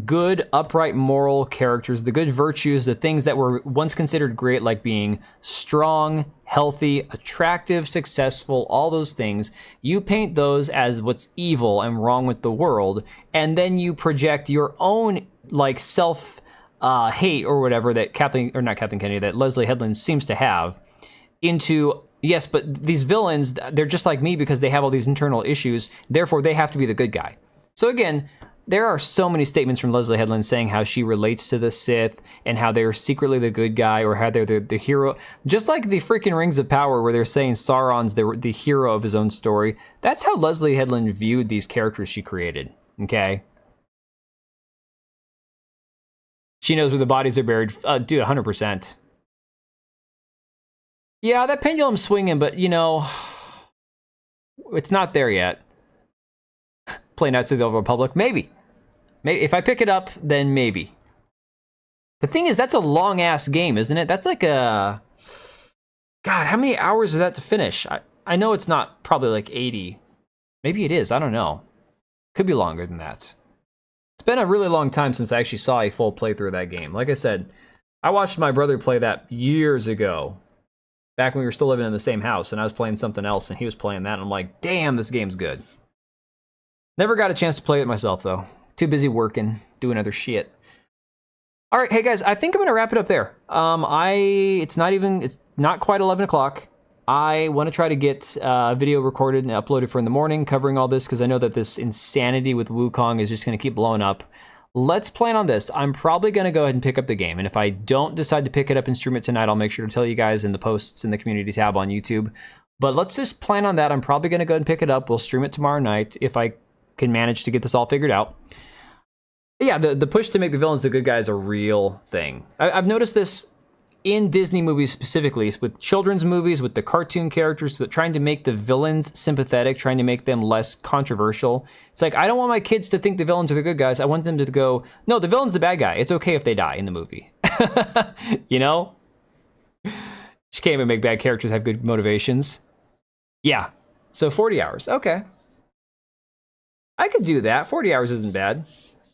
good, upright, moral characters, the good virtues, the things that were once considered great, like being strong, healthy, attractive, successful, all those things. You paint those as what's evil and wrong with the world, and then you project your own like self hate or whatever that that Leslie Headland seems to have into, yes, but these villains, they're just like me because they have all these internal issues, therefore they have to be the good guy. So again, there are so many statements from Leslie Headland saying how she relates to the Sith and how they're secretly the good guy or how they're the hero. Just like the freaking Rings of Power where they're saying Sauron's the hero of his own story. That's how Leslie Headland viewed these characters she created, okay? She knows where the bodies are buried. Dude, 100%. Yeah, that pendulum's swinging, but, you know, it's not there yet. Play Knights of the Old Republic? Maybe. If I pick it up, then maybe. The thing is, that's a long-ass game, isn't it? That's like a... God, how many hours is that to finish? I know it's not probably like 80. Maybe it is, I don't know. Could be longer than that. It's been a really long time since I actually saw a full playthrough of that game. Like I said, I watched my brother play that years ago. Back when we were still living in the same house, and I was playing something else, and he was playing that, and I'm like, damn, this game's good. Never got a chance to play it myself, though. Too busy working, doing other shit. All right, hey guys, I think I'm gonna wrap it up there. It's not quite 11 o'clock. I want to try to get a video recorded and uploaded for in the morning, covering all this, because I know that this insanity with Wukong is just gonna keep blowing up. Let's plan on this. I'm probably gonna go ahead and pick up the game, and if I don't decide to pick it up and stream it tonight, I'll make sure to tell you guys in the posts in the community tab on YouTube. But let's just plan on that. I'm probably gonna go ahead and pick it up. We'll stream it tomorrow night if I can manage to get this all figured out. Yeah, the push to make the villains the good guys a real thing. I've noticed this in Disney movies specifically, with children's movies, with the cartoon characters, but trying to make the villains sympathetic, trying to make them less controversial. It's like, I don't want my kids to think the villains are the good guys. I want them to go, no, the villain's the bad guy. It's okay if they die in the movie. You know? Just can't even make bad characters have good motivations. Yeah. So 40 hours. Okay. I could do that. 40 hours isn't bad.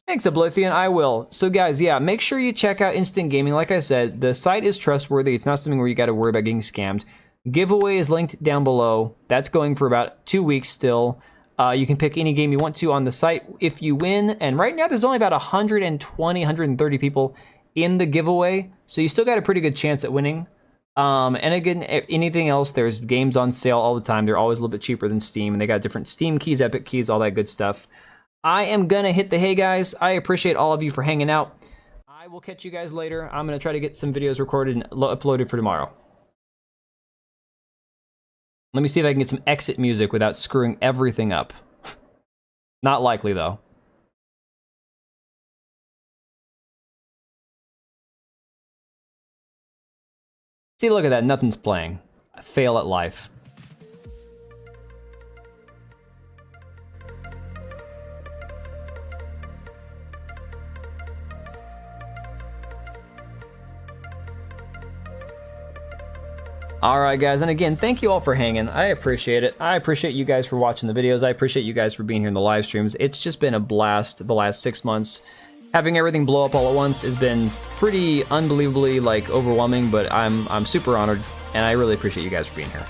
Thanks, Oblithian. I will. So guys, yeah, make sure you check out Instant Gaming. Like I said, the site is trustworthy. It's not something where you got to worry about getting scammed. Giveaway is linked down below. That's going for about 2 weeks still. You can pick any game you want to on the site if you win. And right now, there's only about 120, 130 people in the giveaway. So you still got a pretty good chance at winning. And again, anything else, there's games on sale all the time. They're always a little bit cheaper than Steam, and they got different Steam keys, Epic keys, all that good stuff. I am gonna hit the hay, guys. I appreciate all of you for hanging out. I will catch you guys later. I'm gonna try to get some videos recorded and uploaded for tomorrow. Let me see if I can get some exit music without screwing everything up. Not likely, though. See, look at that. Nothing's playing. I fail at life. Alright guys, and again, thank you all for hanging. I appreciate it. I appreciate you guys for watching the videos. I appreciate you guys for being here in the live streams. It's just been a blast the last 6 months. Having everything blow up all at once has been pretty unbelievably overwhelming, but I'm super honored, and I really appreciate you guys for being here.